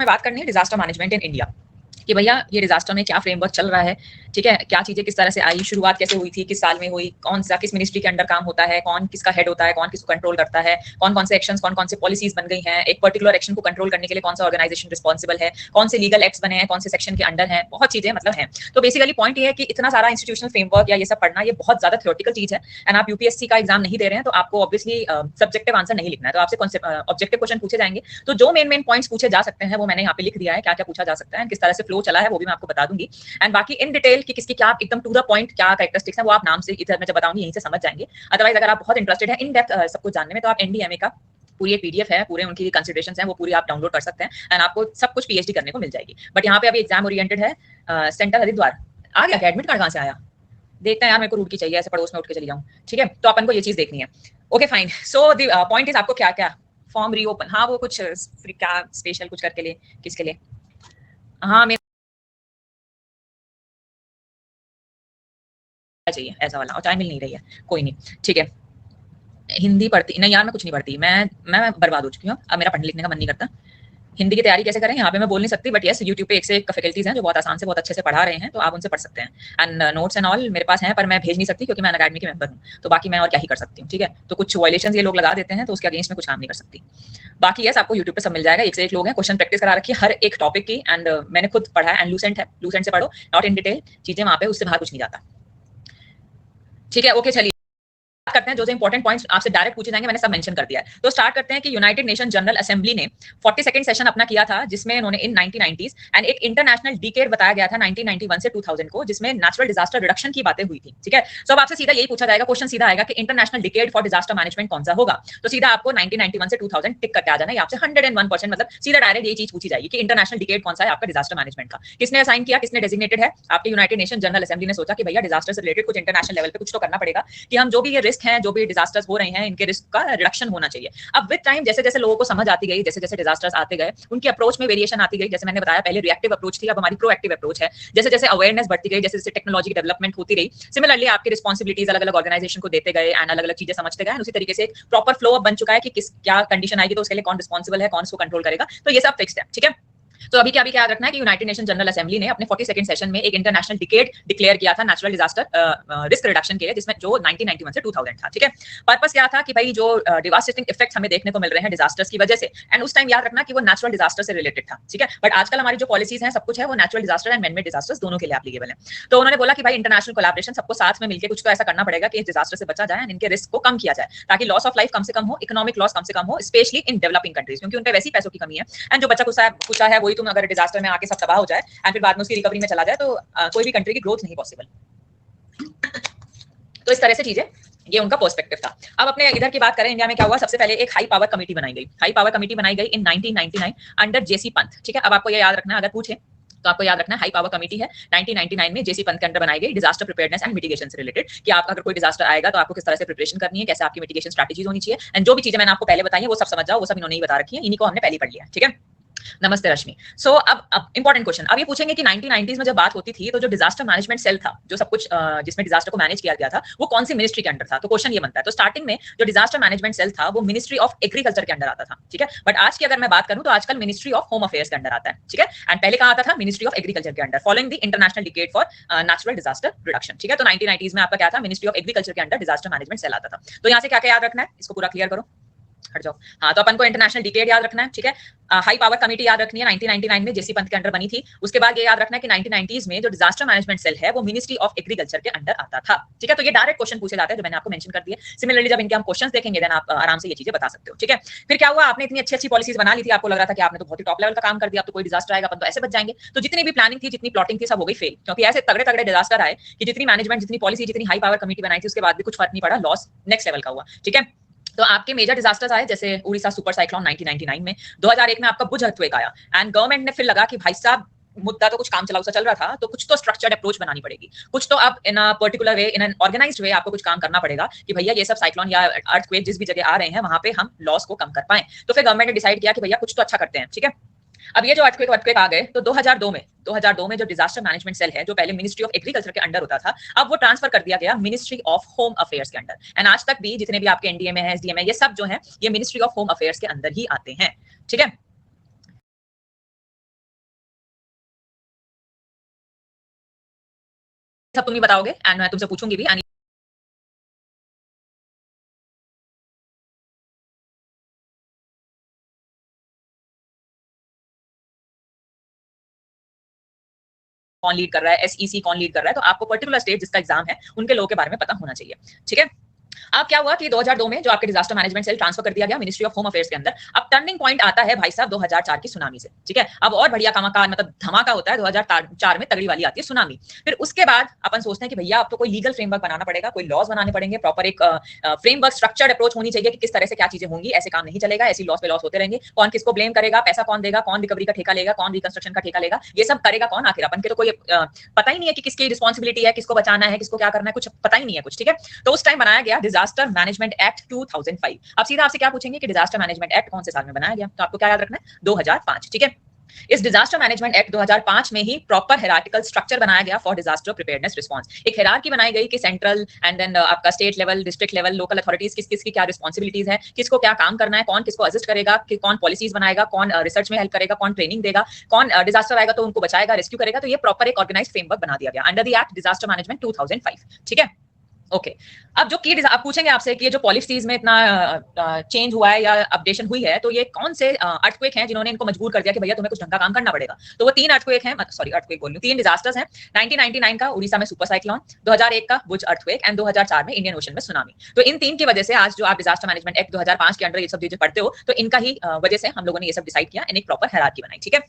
में बात करनी है डिजास्टर मैनेजमेंट इन इंडिया कि भैया ये डिजास्टर में क्या फ्रेमवर्क चल रहा है, ठीक है, क्या चीजें किस तरह से आई, शुरुआत कैसे हुई थी, किस साल में हुई, कौन सा किस मिनिस्ट्री के अंडर काम होता है, कौन किसका हेड होता है, कौन किसको कंट्रोल करता है, कौन कौन से एक्शंस, कौन कौन से पॉलिसीज बन गई हैं, एक पर्टिकुलर एक्शन को कंट्रोल करने के लिए कौन सा ऑर्गेनाइजेशन रिस्पॉन्सिबल है, कौन से लीगल एक्ट्स बने हैं, कौन से सेक्शन के अंडर है, बहुत चीजें मतलब है। तो बेसिकली पॉइंट ये है कि इतना सारा इंस्टीट्यूशनल फ्रेमवर्क या ये सब पढ़ना ये बहुत ज्यादा थ्योरेटिकल चीज है। एंड आप यूपीएससी का एग्जाम नहीं दे रहे हैं तो आपको ऑब्वियसली सब्जेक्टिव आंसर नहीं लिखना है, तो आपसे ऑब्जेक्टिव क्वेश्चन पूछे जाएंगे। तो जो मेन पॉइंट्स पूछे जा सकते हैं वो मैंने यहाँ पे लिख दिया है, क्या क्या पूछा जा सकता है, किस तरह से फ्लो चला है वो भी मैं आपको बता दूंगी। एंड बाकी इन डिटेल कि किसकी क्या एकदम टू द पॉइंट क्या कैरेक्टरिस्टिक्स है वो आप नाम से इधर मैं जब बताऊंगी यहीं से समझ जाएंगे। अदरवाइज अगर आप बहुत इंटरेस्टेड है इन डेप्थ सब कुछ जानने में तो आप एनडीएमए का पूरी एक पीडीएफ है, पूरे उनकी कंसिडरेशंस हैं वो पूरी आप डाउनलोड कर सकते हैं एंड आपको सब कुछ पीएचडी करने को मिल जाएगी। बट यहाँ पे अभी एग्जाम ओरिएंटेड है। सेंटर हरिद्वार आ गया, एडमिट कार्ड कहाँ से आया देखते हैं यार, मेरे को रूट की चाहिए, ऐसे पड़ोस में उठ के चली जाऊँ, ठीक है। तो अपन को ये चीज देखनी है। Okay fine, so the point is आपको क्या क्या फॉर्म रीओपन, हाँ वो कुछ क्या स्पेशल कुछ करके लिए किसके लिए, हाँ चाहिए ऐसा वाला, और टाइम मिल नहीं रही है, कोई नहीं, ठीक है। हिंदी पढ़ती नहीं यार, मैं कुछ नहीं पढ़ती, मैं बर्बाद हो चुकी हूँ, अब मेरा पढ़ने लिखने का मन नहीं करता। हिंदी की तैयारी कैसे करें यहाँ पे मैं बोल नहीं सकती, बट यस यूट्यूब पे एक से एक फैकल्टीज हैं जो बहुत आसान से बहुत अच्छे से पढ़ा रहे हैं, तो आप उनसे पढ़ सकते हैं। एंड नोट्स एंड ऑल मेरे पास हैं, पर मैं भेज नहीं सकती क्योंकि मैं अनअकैडमी की मेंबर हूँ, तो बाकी मैं और क्या ही कर सकती हूँ, ठीक है। तो कुछ वायलेशन ये लोग लगा देते हैं तो उसके अगेंस्ट में कुछ काम नहीं कर सकती। बाकी यस आपको यूट्यूब पे सब मिल जाएगा, एक से एक लोग हैं, क्वेश्चन प्रैक्टिस करा रखी है हर एक टॉपिक की। एंड मैंने खुद पढ़ा है, एंड लूसेंट है, लूसेंट से पढ़ो, नॉट इन डिटेल चीजें वहां पे, उससे बाहर कुछ नहीं जाता, ठीक है। ओके चलिए करते हैं, जो इंपॉर्टेंट पॉइंट्स आपसे डायरेक्ट पूछे जाएंगे मैंने सब मेंशन कर दिया है। तो स्टार्ट करते हैं कि यूनाइटेड नेशन जनरल असेंबली ने 42nd सेशन अपना किया था, जिसमें उन्होंने इन 1990s एंड एक इंटरनेशनल डिकेड बताया गया था 1991 से 2000 को, जिसमें नेचुरल डिजास्टर रिडक्शन की बातें हुई थी, ठीक है। सो अब आपसे सीधा यही पूछा जाएगा, क्वेश्चन सीधा आएगा कि international decade for disaster management कौन सा होगा। तो सीधा आपको 1991 से 2000 टिक करके आ जाना है, आपसे 101% मतलब सीधा डायरेक्ट यही चीज पूछी जाएगी कि इंटरनेशनल डिकेड कौन सा है आपका डिजास्टर मैनेजमेंट का, किसने असाइन किया, किसने डेजिग्नेटेड है। आपके यूनाइटेड नेशन जनरल असेंबली ने सोचा कि भैया डिजास्टर से रिलेटेड कुछ इंटरनेशनल लेवल पे कुछ तो करना पड़ेगा, कि हम जो भी ये रिस्क हैं, जो भी डिजास्टर्स हो रहे हैं, इनके रिस्क का रिडक्शन होना चाहिए। अब विद टाइम जैसे जैसे लोगों को समझ आती गई, जैसे जैसे डिजास्टर्स आते गए, उनकी अप्रोच में वेरिएशन आती गई। जैसे मैंने बताया पहले रिएक्टिव अप्रोच थी, अब हमारी प्रोएक्टिव अप्रोच है। जैसे जैसे अवेयरनेस बढ़ती गई, जैसे जैसे टेक्नोलॉजी की डेवलपमेंट होती रही, सिमिलरली आपकी रिस्पॉन्सिबिलिटीज अलग अलग ऑर्गेनाइजेशन को देते गए एंड अलग अलग चीजें समझते गए। उसी तरीके से एक प्रॉपर फ्लो अब बन चुका है कि किस क्या कंडीशन आएगी तो उसके लिए कौन रिस्पॉन्सिबल है, कौन उसको कंट्रोल करेगा, तो ये सब फिक्स्ड है, ठीक है। तो अभी क्या याद रखना है कि यूनाइटेड नेशन जनरल असेंबली ने अपने 42nd सेशन में एक इंटरनेशनल डिकेड डिक्लेयर किया था नेचुरल डिजास्टर रिस्क रिडक्शन के लिए, जिसमें जो 1991 से 2000 था, ठीक है। पर्पस क्या था कि भाई जो डिवास्टेटिंग इफेक्ट्स हमें देखने को मिल रहे हैं डिजास्टर्स की वजह से, एंड उस टाइम याद रखना कि वो नेचुरल डिजास्टर से रिलेटेड था, ठीक है। बट आजकल हमारी जो पॉलिसीज हैं सब कुछ है वो natural disaster and manmade disasters दोनों के लिए एप्लीकेबल है। तो उन्होंने बोला कि भाई इंटरनेशनल कोलैबोरेशन, सबको साथ में मिलकर कुछ तो ऐसा करना पड़ेगा कि इस डिजास्टर से बचा जाए एंड इनके रिस्क को कम किया जाए, ताकि लॉस ऑफ लाइफ कम से कम हो, इकोनॉमिक लॉस कम से कम हो, स्पेशली इन डेवलपिंग कंट्रीज, क्योंकि उनपे वैसी पैसों की कमी है। एंड जो बच्चा कुछ है वही तुम अगर डिजास्टर में आके सब तबाह हो जाए एंड फिर बाद में उसकी रिकवरी में चला जाए तो कोई भी कंट्री की ग्रोथ नहीं पॉसिबल। तो इस तरह से चीजें, ये उनका पर्सपेक्टिव था। अब अपने इधर की बात करें, इंडिया में क्या हुआ, सबसे पहले एक हाई पावर कमेटी बनाई गई। हाई पावर कमेटी बनाई गई इन 1999 अंडर जेसी पंत, ठीक है। अब आपको ये याद रखना है, अगर पूछे तो आपको याद रखना है हाई पावर कमेटी है 1999 में जेसी पंत के अंडर बनाई गई, डिजास्टर प्रिपेयरनेस एंड मिटिगेशन से रिलेटेड, कि आप अगर कोई डिजास्टर आएगा तो आपको किस तरह से प्रिपरेशन करनी है, कैसे आपकी मिटिगेशन स्ट्रेटजीज होनी चाहिए, एंड जो भी चीजें मैंने आपको पहले बताई है वो सब समझ जाओ, वो सब इन्होंने ही बता रखी है, इन्हीं को हमने पहले पढ़ लिया, ठीक है। नमस्ते रश्मि। सो अब इंपॉर्टेंट क्वेश्चन, अब ये पूछेंगे कि 1990s में जब बात होती थी तो जो डिजास्टर मैनेजमेंट सेल था, जो सब कुछ जिसमें डिजास्टर को मैनेज किया गया था, वो कौन सी मिनिस्ट्री के अंडर था। तो क्वेश्चन ये बनता है, तो स्टार्टिंग में जो डिजास्टर मैनेजमेंट सेल था वो मिनिस्ट्री ऑफ एग्रीकल्चर के अंडर आता था, ठीक है। बट आज की अगर मैं बात करूं तो आजकल मिनिस्ट्री ऑफ होम अफेयर्स के अंडर आता है, ठीक है। एंड पहले कहां आता था, मिनिस्ट्री ऑफ एग्रीकल्चर के under, following the international decade for natural disaster reduction, ठीक है। तो 1990s में आपका क्या था, मिनिस्ट्री ऑफ एग्रीकल्चर के अंडर डिजास्टर मैनेजमेंट सेल आता था। तो यहाँ से क्या क्या याद रखना है, इसको पूरा क्लियर करो, हट जाओ। हाँ, तो अपन को इंटरनेशनल डिकेड याद रखना है, ठीक है। हाई पावर कमेटी याद रखनी है, 1999 में जेसी पंत के अंडर बनी थी। उसके बाद ये याद रखना है कि 1990s में जो डिजास्टर मैनेजमेंट सेल है वो मिनिस्ट्री ऑफ एग्रीकल्चर के अंडर आता था, ठीक है। तो ये डायरेक्ट क्वेश्चन पूछे जाते हैं जो मैंने आपको मेंशन कर दिए। सिमिलरली जब इनके हम क्वेश्चंस देखेंगे देन आप आराम से ये चीजें बता सकते हो, ठीक है। फिर क्या हुआ, आपने इतनी अच्छी अच्छी पॉलिसीज बना ली थी, आपको लग रहा था कि आपने तो बहुत ही टॉप लेवल का काम कर दिया, अब तो कोई डिजास्टर आएगा अपन तो ऐसे बच जाएंगे। तो जितनी भी प्लानिंग थी, जितनी प्लॉटिंग थी, सब हो गई फेल, क्योंकि ऐसे तगड़े तगड़े डिजास्टर आए कि जितनी मैनेजमेंट, जितनी पॉलिसी, जितनी हाई पावर कमेटी बनाई थी, उसके बाद भी कुछ फर्क नहीं पड़ा, लॉस नेक्स्ट लेवल का हुआ, ठीक है। तो आपके मेजर डिजास्टर्स आए जैसे उड़ीसा सुपर साइक्लोन 1999 में, 2001 में आपका भुज अर्थक्वेक आया, एंड गवर्नमेंट ने फिर लगा कि भाई साहब मुद्दा तो कुछ काम चलाऊ सा चल रहा था, तो कुछ तो स्ट्रक्चर्ड अप्रोच बनानी पड़ेगी, कुछ तो अब in a particular way, in an organised way आपको कुछ काम करना पड़ेगा कि भैया ये सब साइक्लोन या अर्थक्वेक जिस भी जगह आ रहे हैं वहां पे हम लॉस को कम कर पाए। तो फिर गवर्नमेंट ने डिसाइड किया कि भैया कुछ तो अच्छा करते हैं, ठीक है। अब ये जो अर्थक्वेक आ गए तो 2002 में जो डिजास्टर मैनेजमेंट सेल है, जो पहले मिनिस्ट्री ऑफ एग्रीकल्चर के अंडर होता था, अब वो ट्रांसफर कर दिया गया मिनिस्ट्री ऑफ होम अफेयर्स के अंडर। एंड आज तक भी जितने भी आपके एनडीए में है, एसडीएम है, ये सब जो है ये मिनिस्ट्री ऑफ होम अफेयर्स के अंदर ही आते हैं, ठीक है। सब तुम ही बताओगे एंड मैं तुमसे पूछूंगी भी एंड कौन लीड कर रहा है, एसईसी कौन लीड कर रहा है, तो आपको पर्टिकुलर स्टेट जिसका एग्जाम है उनके लोगों के बारे में पता होना चाहिए। ठीक है, अब क्या हुआ कि 2002 में जो आपके डिजास्टर मैनेजमेंट सेल ट्रांसफर कर दिया गया मिनिस्ट्री ऑफ होम अफेयर्स के अंदर। अब टर्निंग पॉइंट आता है भाई साहब 2004 की सुनामी से। ठीक है, अब और बढ़िया कमाका मतलब धमाका होता है 2004 में, तगड़ी वाली आती है सुनामी। फिर उसके बाद अपन सोचते हैं कि भैया अब तो कोई लीगल फ्रेमवर्क बनाना पड़ेगा, कोई लॉज बनाने पड़ेंगे, प्रॉपर एक फ्रेमवर्क स्ट्रक्चर्ड अप्रोच होनी चाहिए कि किस तरह से क्या चीजें होंगी, ऐसे काम नहीं चलेगा, ऐसी लॉस पे लॉस होते रहेंगे, कौन किसको ब्लेम करेगा, पैसा कौन देगा, कौन रिकवरी का ठेका लेगा, कौन रिकंस्ट्रक्शन का ठेका लेगा, ये सब करेगा कौन, आखिर अपन के तो कोई पता ही नहीं है कि किसकी रिस्पॉन्सिबिलिटी है, किसको बचाना है, किसको क्या करना है, कुछ पता ही नहीं है कुछ। ठीक है, तो उस टाइम बनाया गया डिजास्टर मैनेजमेंट एक्ट 2005। अब सीधा आपसे क्या पूछेंगे कि डिजास्टर मैनेजमेंट एक्ट कौन से साल में बनाया गया, तो आपको क्या याद रखना है, 2005। ठीक है, इस डिजास्टर मैनेजमेंट एक्ट 2005 में ही प्रॉपर हेरार्किकल स्ट्रक्चर बनाया गया फॉर डिजास्टर प्रिपेयरनेस रिस्पांस। एक हेरार्की बनाई गई कि सेंट्रल एंड देन आपका state level, district level, local authorities किस किस की क्या रिस्पांसिबिलिटीज है, किसको क्या काम करना है, कौन किसको असिस्ट करेगा, कि कौन पॉलिसीज बनाएगा, कौन रिसर्च में हेल्प करेगा, कौन ट्रेनिंग देगा, कौन डिजास्टर आएगा तो उनको बचाएगा, रेस्क्यू करेगा। तो ये प्रॉपर एक ऑर्गेनाइज्ड फ्रेमवर्क बना दिया गया under the act disaster management 2005। ठीक है, ओके अब जो की आप पूछेंगे आपसे कि ये जो पॉलिसीज में इतना चेंज हुआ है या अपडेशन हुई है, तो ये कौन से अर्थक्वेक हैं जिन्होंने इनको मजबूर कर दिया कि भैया तुम्हें कुछ ढंग का काम करना पड़ेगा। तो वो तीन अर्थक्वेक हैं, सॉरी अर्थक्वेक बोल रही हूं, तीन डिजास्टर्स हैं। 1999 का उड़ीसा में सुपर साइक्लोन, 2001 का बुज अर्थक्वेक एंड 2004 में इंडियन ओशन में सुनामी। तो इन तीन की वजह से आज जो आप डिजास्टर मैनेजमेंट एक्ट 2005 के अंडर ये सब चीजें पढ़ते हो, तो इनका ही वजह से हम लोगों ने ये सब डिसाइड किया, एक प्रॉपर हायरार्की बनाई। ठीक है,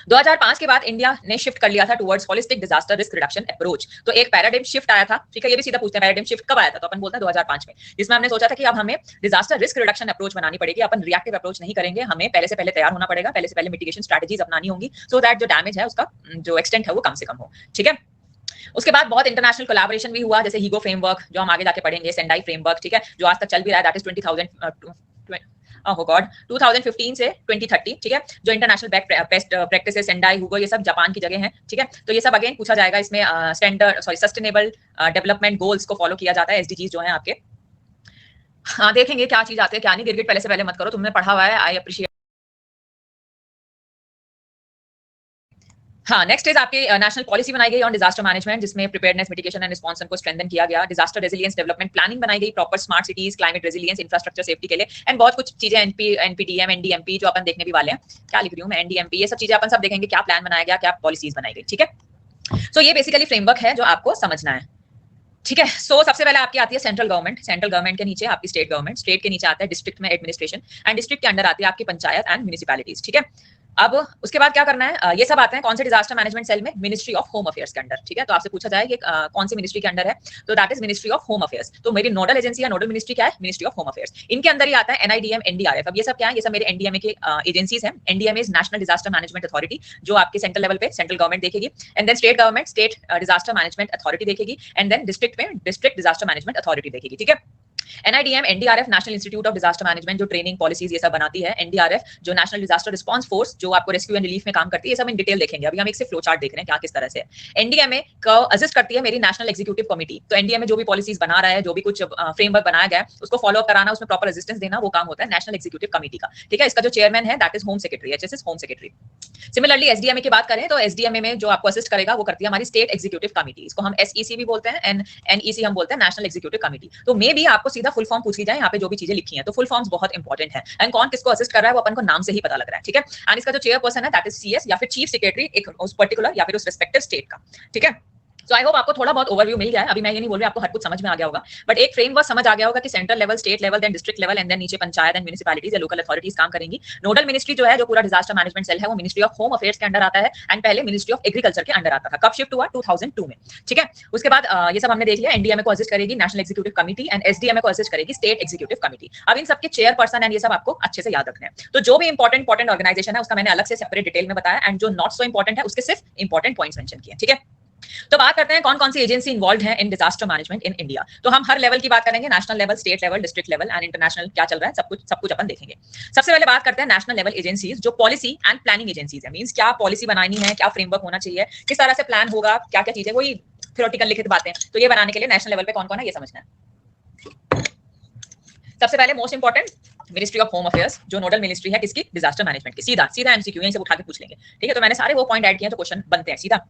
2005 के बाद इंडिया ने शिफ्ट कर लिया था towards holistic disaster risk reduction approach. तो एक पैराडिम शिफ्ट आया था। ठीक है, ये भी सीधा पूछते हैं पैराडिम शिफ्ट कब आया था, तो अपन बोलते हैं 2005 में, जिसमें हमने सोचा था कि अब हमें डिजास्टर रिस्क रिडक्शन अप्रोच बनानी पड़ेगी, अपन रिएक्टिव अप्रोच नहीं करेंगे, हमें पहले से पहले तैयार होना पड़ेगा, पहले से पहले मिटिगेशन स्ट्रेटजीज अपनानी होंगी सो दैट जो डैमेज है उसका जो एक्सटेंट है वो कम से कम हो। ठीक है, उसके बाद बहुत इंटरनेशनल कोलैबोरेशन भी हुआ, जैसे हीगो फ्रेमवर्क जो हम आगे जाके पढ़ेंगे, सेंडाई फ्रेमवर्क, ठीक है, जो आज तक चल भी रहा है, दैट इज 20,000 ओह गॉड 2015 से 2030। ठीक है, जो इंटरनेशनल बेस्ट प्रैक्टिसेस सेंडाई हुगो ये सब जापान की जगह हैं। ठीक है, तो ये सब अगेन पूछा जाएगा, इसमें standard sorry sustainable development goals को फॉलो किया जाता है, एसडीजीज जो है आपके। हाँ देखेंगे क्या चीज आती है क्या नहीं, गिरगिट पहले से पहले मत करो, तुमने पढ़ा हुआ है, आई अप्रिशिएट। हाँ नेक्स्ट इज आपकी नेशनल पॉलिसी बनाई गई ऑन डिजास्टर मैनेजमेंट, जिसमें प्रिपेयरनेस मिटिगेशन एंड रिस्पांस को स्ट्रेंथन किया गया। डिजास्टर रेजिलियंस डेवलपमेंट प्लानिंग बनाई गई, proper smart cities, climate resilience, infrastructure safety के लिए एंड बहुत कुछ चीजें, एनपीटीएम, एनडीएमपी जो अपन देखने भी वाले हैं, क्या लिख रही हूँ मैं, एनडीएमपी, ये सब चीजें अपन सब देखेंगे, क्या प्लान बनाया गया, क्या पॉलिसीज बनाई गई। ठीक है, सो ये बेसिकली फ्रेमवर्क है जो आपको समझना है। ठीक है, सो सबसे पहले आपकी आती है सेंट्रल गवर्नमेंट, सेंट्रल गवर्नमेंट के नीचे आपकी स्टेट गवर्नमेंट, स्टेट के नीचे आता है डिस्ट्रिक्ट में एडमिनिस्ट्रेशन एंड डिस्ट्रिक्ट के अंडर आती है आपकी पंचायत एंड म्युनिसिपैलिटीज। ठीक है, अब उसके बाद क्या करना है, ये सब आते हैं कौन से डिजास्टर मैनेजमेंट सेल में, मिनिस्ट्री ऑफ होम अफेयर्स के अंडर। ठीक है, तो आपसे पूछा जाए कि कौन सी मिनिस्ट्री के अंडर है, तो that is ministry of home affairs. तो मेरी नोडल एजेंसी या नोडल मिनिस्ट्री क्या है, मिनिस्ट्री ऑफ होम अफेयर्स। इनके अंदर ही आता है एनआईडीएम, एनडीआरएफ। अब ये सब क्या है, ये सब मेरे एनडीएमए के एजेंसीज हैं। NDMA is national disaster management authority, जो आपके सेंट्रल लेवल पे सेंट्रल गवर्नमेंट देखेगी, and then state government state disaster management authority देखेगी, एंड देन डिस्ट्रिक्ट में डिस्ट्रिक्ट डिजास्टर मैनेजमेंट अथॉरिटी देखेगी। ठीक है, NIDM, NDRF national institute of disaster management जो ट्रेनिंग पॉलिसीज ये सब बनाती है, एनडीआरएफ जो नेशनल डिजास्टर रिस्पांस फोर्स जो आपको रेस्क्यू एंड रिलीफ में काम करती है, ये सब इन डिटेल देखेंगे। अभी हम एक से फ्लो चार्ट देख रहे हैं क्या किस तरह से। एनडीएमए को असिस्ट करती है मेरी नेशनल एग्जीक्यूटिव कमेटी, तो एनडीएमए जो भी पॉलिसीज बना रहा है, जो भी कुछ फ्रेमवर्क बनाया गया है उसको फॉलो अप कराना, उसमें प्रॉपर रेजिस्टेंस देना, वो काम होता है नेशनल एग्जीक्यूटिव कमेटी का। ठीक है, इसका जो चेयरमैन है that is home secretary, HS home secretary. Similarly SDMA की बात करें तो एसडीएमए में जो आपको असिस्ट करेगा वो करती है हमारी स्टेट एग्जीक्यूटिव कमेटी, इसको हम एसईसी भी बोलते हैं, एनईसी हम बोलते हैं, नेशनल एग्जीक्यूटिव कमेटी। तो मे भी आपको सीधा फुल फॉर्म पूछ ली जाए यहाँ पे जो भी चीजें लिखी हैं, तो फुल फॉर्म्स बहुत इंपॉर्टेंट है, एंड कौन किसको असिस्ट कर रहा है वो अपन को नाम से ही पता लग रहा है। ठीक है, एंड इसका जो चेयरपर्सन है दैट इज सीएस या फिर चीफ सेक्रेटरी, एक उस पर्टिकुलर या फिर उस रिस्पेक्टिव स्टेट का। ठीक है, सो आई होप आपको थोड़ा बहुत ओवरव्यू मिल गया है। अभी मैं ये नहीं बोल रही आपको हर कुछ समझ में आ गया होगा, बट एक फ्रेमवर्क समझ आ गया होगा कि central level, state level, then district level, and then नीचे पंचायत एंड म्युनिसिपैलिटीज या लोकल अथॉरिटीज काम करेंगी। नोडल मिनिस्ट्री जो है, जो पूरा डिजास्टर मैनेजमेंट सेल है, वो मिनिस्ट्री ऑफ होम अफेयर्स के अंडर आता है, एंड पहले मिनिस्ट्री ऑफ एग्रीकल्चर के अंडर आता था। कब शिफ्ट हुआ, 2002 में। ठीक है, उसके बाद ये सब हमने देख लिया। एनडीएमए को असिस्ट करेगी national executive committee, and SDMA को असिस्ट करेगी स्टेट एग्जीक्यूटिव कमेटी। अब इन सबके चेयरपर्सन एंड ये सब आपको अच्छे से याद रखना है। तो जो भी इंपॉर्टेंट ऑर्गेनाइजेशन है उसका मैंने अलग से सेपरेट डिटेल में बताया, एंड जो नॉट सो इंपॉर्टेंट है उसके सिर्फ इंपॉर्टेंट पॉइंट्स मेंशन किए। ठीक है, तो बात करते हैं कौन कौन सी एजेंसी इन्वॉल्व है in disaster management in India. तो हम हर लेवल की बात करेंगे, national level, state level, district level and international क्या चल रहा है, सब कुछ अपन देखेंगे। सबसे पहले बात करते हैं नेशनल लेवल एजेंसीज, जो पॉलिसी एंड प्लानिंग एजेंसीज है। मींस क्या पॉलिसी बनानी है, क्या फ्रेमवर्क होना चाहिए, किस तरह से प्लान होगा, क्या क्या चीजें, वही थ्योरेटिकल लिखित बातें। तो ये बनाने के लिए नेशनल लेवल पे कौन कौन है ये समझना है। सबसे पहले most important ministry of home affairs, जो नोडल मिनिस्ट्री है किसकी, डिजास्टर मैनेजमेंट की। सीधा सीधा एमसीक्यू यहीं से उठा के पूछ लेंगे। ठीक है, तो मैंने सारे वो पॉइंट ऐड किए तो क्वेश्चन बनते हैं सीधा।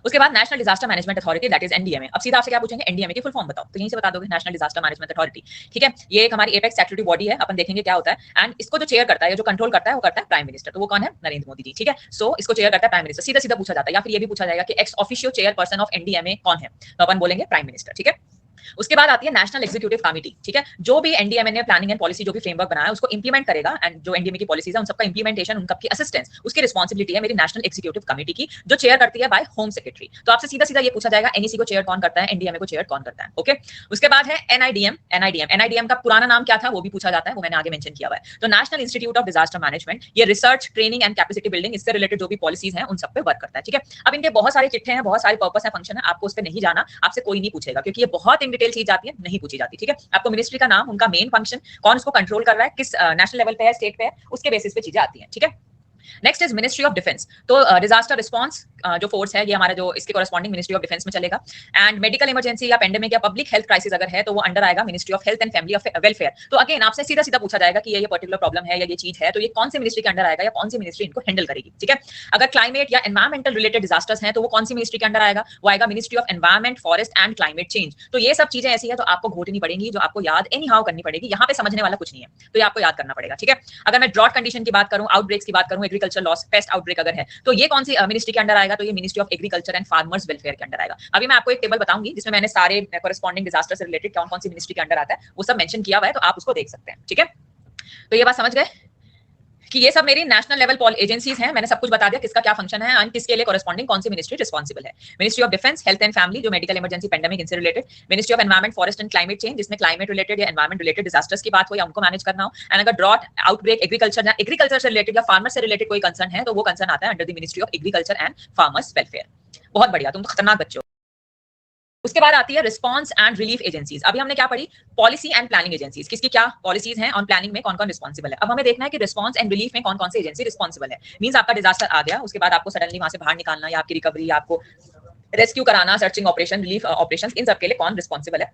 उसके बाद national disaster management authority, that is NDMA. अब सीधा आपसे क्या पूछेंगे, एनडीएमए की फुल फॉर्म बताओ, तो यहीं से बता दोगे, नेशनल डिजास्टर मैनेजमेंट अथॉरिटी। ठीक है, ये एक हमारी एपेक्स स्टैट्यूटरी बॉडी है, अपन देखेंगे क्या होता है। एंड इसको जो चेयर करता है, जो कंट्रोल करता है, वो करता है प्राइम मिनिस्टर। तो वो कौन है, नरेंद्र मोदी जी। ठीक है, सो इसको चेयर करता है प्राइम मिनिस्टर। सीधा सीधा पूछा जाता है, या फिर ये भी पूछा जाएगा कि ex officio chairperson of NDMA कौन है, तो अपन बोलेंगे प्राइम मिनिस्टर। ठीक है, उसके बाद आती है नेशनल एग्जीक्यूटिव कमिटी। ठीक है, जो भी एनडीएमए ने प्लानिंग एंड पॉलिसी जो भी फ्रेमवर्क बनाया उसको इंप्लीमेंट करेगा, एंड जो एनडीएमए की पॉलिसीज है उन सबका इंप्लीमेंटेशन, उनका की असिस्टेंस, उसकी रिस्पांसिबिलिटी है मेरी नेशनल एग्जीक्यूटिव कमिटी की, जो चेयर करती है बाय होम सेक्रेटरी। तो आपसे सीधा सीधा ये पूछा जाएगा, एनईसी को चेयर कौन करता है, एनडीएमए को चेयर कौन करता है। ओके, उसके बाद है एनआईडीएम। एनआईडीएम का पुराना नाम क्या था वो भी पूछा जाता है, वो मैंने आगे मेंशन किया हुआ है। तो national institute of disaster management, ये research, training and capacity building, इससे रिलेटेड जो भी पॉलिसीज हैं उन सब पे वर्क करता है। ठीक है, अब इनके बहुत सारे चिट्ठे हैं, बहुत सारे पर्पस है, फंक्शन है, आपको उस पर नहीं जाना, आपसे कोई नहीं पूछेगा, क्योंकि ये बहुत इन डिटेल चीज जाती है, नहीं पूछी जाती। ठीक है, आपको मिनिस्ट्री का नाम, उनका मेन फंक्शन, कौन उसको कंट्रोल कर रहा है, किस नेशनल लेवल पे है, स्टेट पे है, उसके बेसिस पे चीजें आती हैं। ठीक है, next is ministry of defence. तो डिजास्टर रिस्पांस जो फोर्स है, ये हमारा जो इसके कॉरेस्पॉन्डिंग मिनिस्ट्री ऑफ डिफेंस में चलेगा। एंड मेडिकल इमरजेंसी या पेंडेमिक या पब्लिक हेल्थ क्राइसिस अगर है तो वो अंडर आएगा ministry of health and family welfare. तो अगेन आपसे सीधा सीधा पूछा जाएगा कि ये पर्टिकुलर प्रॉब्लम है या ये चीज है, तो ये कौन सी मिनिस्ट्री के अंडर आएगा या कौन सी मिनिस्ट्री इनको हैंडल करेगी। ठीक है, अगर क्लाइमेट या एनवायरमेंटल रिलेटेड डिजास्टर्स हैं तो वो कौन सी मिनिस्ट्री के अंडर आएगा, वो आएगा ministry of environment, forest and climate change. तो ये सब चीजें ऐसी है तो आपको घोटनी पड़ेगी, जो आपको याद एनी हाउ करनी पड़ेगी, यहाँ पे समझने वाला कुछ नहीं है, तो ये आपको याद करना पड़ेगा। ठीक है, अगर मैं ड्रॉट कंडीशन की बात करूं, आउटब्रेक्स की बात करूं, एग्रीकल्चर लॉस, पेस्ट आउटब्रेक अगर है तो ये कौन सी मिनिस्ट्री के अंडर आएगा, तो ये ministry of agriculture and farmers welfare के अंडर आएगा। अभी मैं आपको एक टेबल बताऊंगी जिसमें मैंने सारे कॉरेस्पॉन्डिंग डिजास्टर से रिलेटेड कौन कौन सी मिनिस्ट्री के अंडर आता है वो सब मेंशन किया हुआ है, तो आप उसको देख सकते हैं। ठीक है, तो ये बात समझ गए कि ये सब मेरी नेशनल लेवल एजेंसीज हैं, मैंने सब कुछ बता दिया किसका क्या फंक्शन है और किसके लिए कॉरेस्पॉन्डिंग कौन सी मिनिस्ट्री रिस्पांसिबल है। Ministry of defence, health and family, जो मेडिकल इमरजेंसी, पेंडेमिक, इनसे related. Ministry of environment, forest and climate change, जिसमें क्लाइमेट रिलेटेड या एनवायरमेंट रिलेटेड डिजास्टर्स की बात हो या उनको मैनेज करना हो। एंड अगर ड्रॉट, आउटब्रेक, एग्रीकल्चर से रिलेटेड या फार्मर से रिलेटेड कोई कंसर्न है तो वो कंसर्न आता है under the ministry of agriculture and farmers welfare. बहुत बढ़िया, तुम तो खतरनाक बच्चे हो। उसके बाद आती है रिस्पांस एंड रिलीफ एजेंसीज। अभी हमने क्या पढ़ी, पॉलिसी एंड प्लानिंग एजेंसीज, किसकी क्या पॉलिसीज हैं, ऑन प्लानिंग में कौन कौन रिस्पांसिबल है। अब हमें देखना है कि रिस्पांस एंड रिलीफ में कौन कौन सी एजेंसी रिस्पांसिबल है। मींस आपका डिजास्टर आ गया, उसके बाद आपको सडनली वहां से बाहर निकालना या आपकी रिकवरी, आपको रेस्क्यू कराना, सर्चिंग ऑपरेशन, रिलीफ ऑपरेशन, इन सब के लिए कौन रिस्पांसिबल है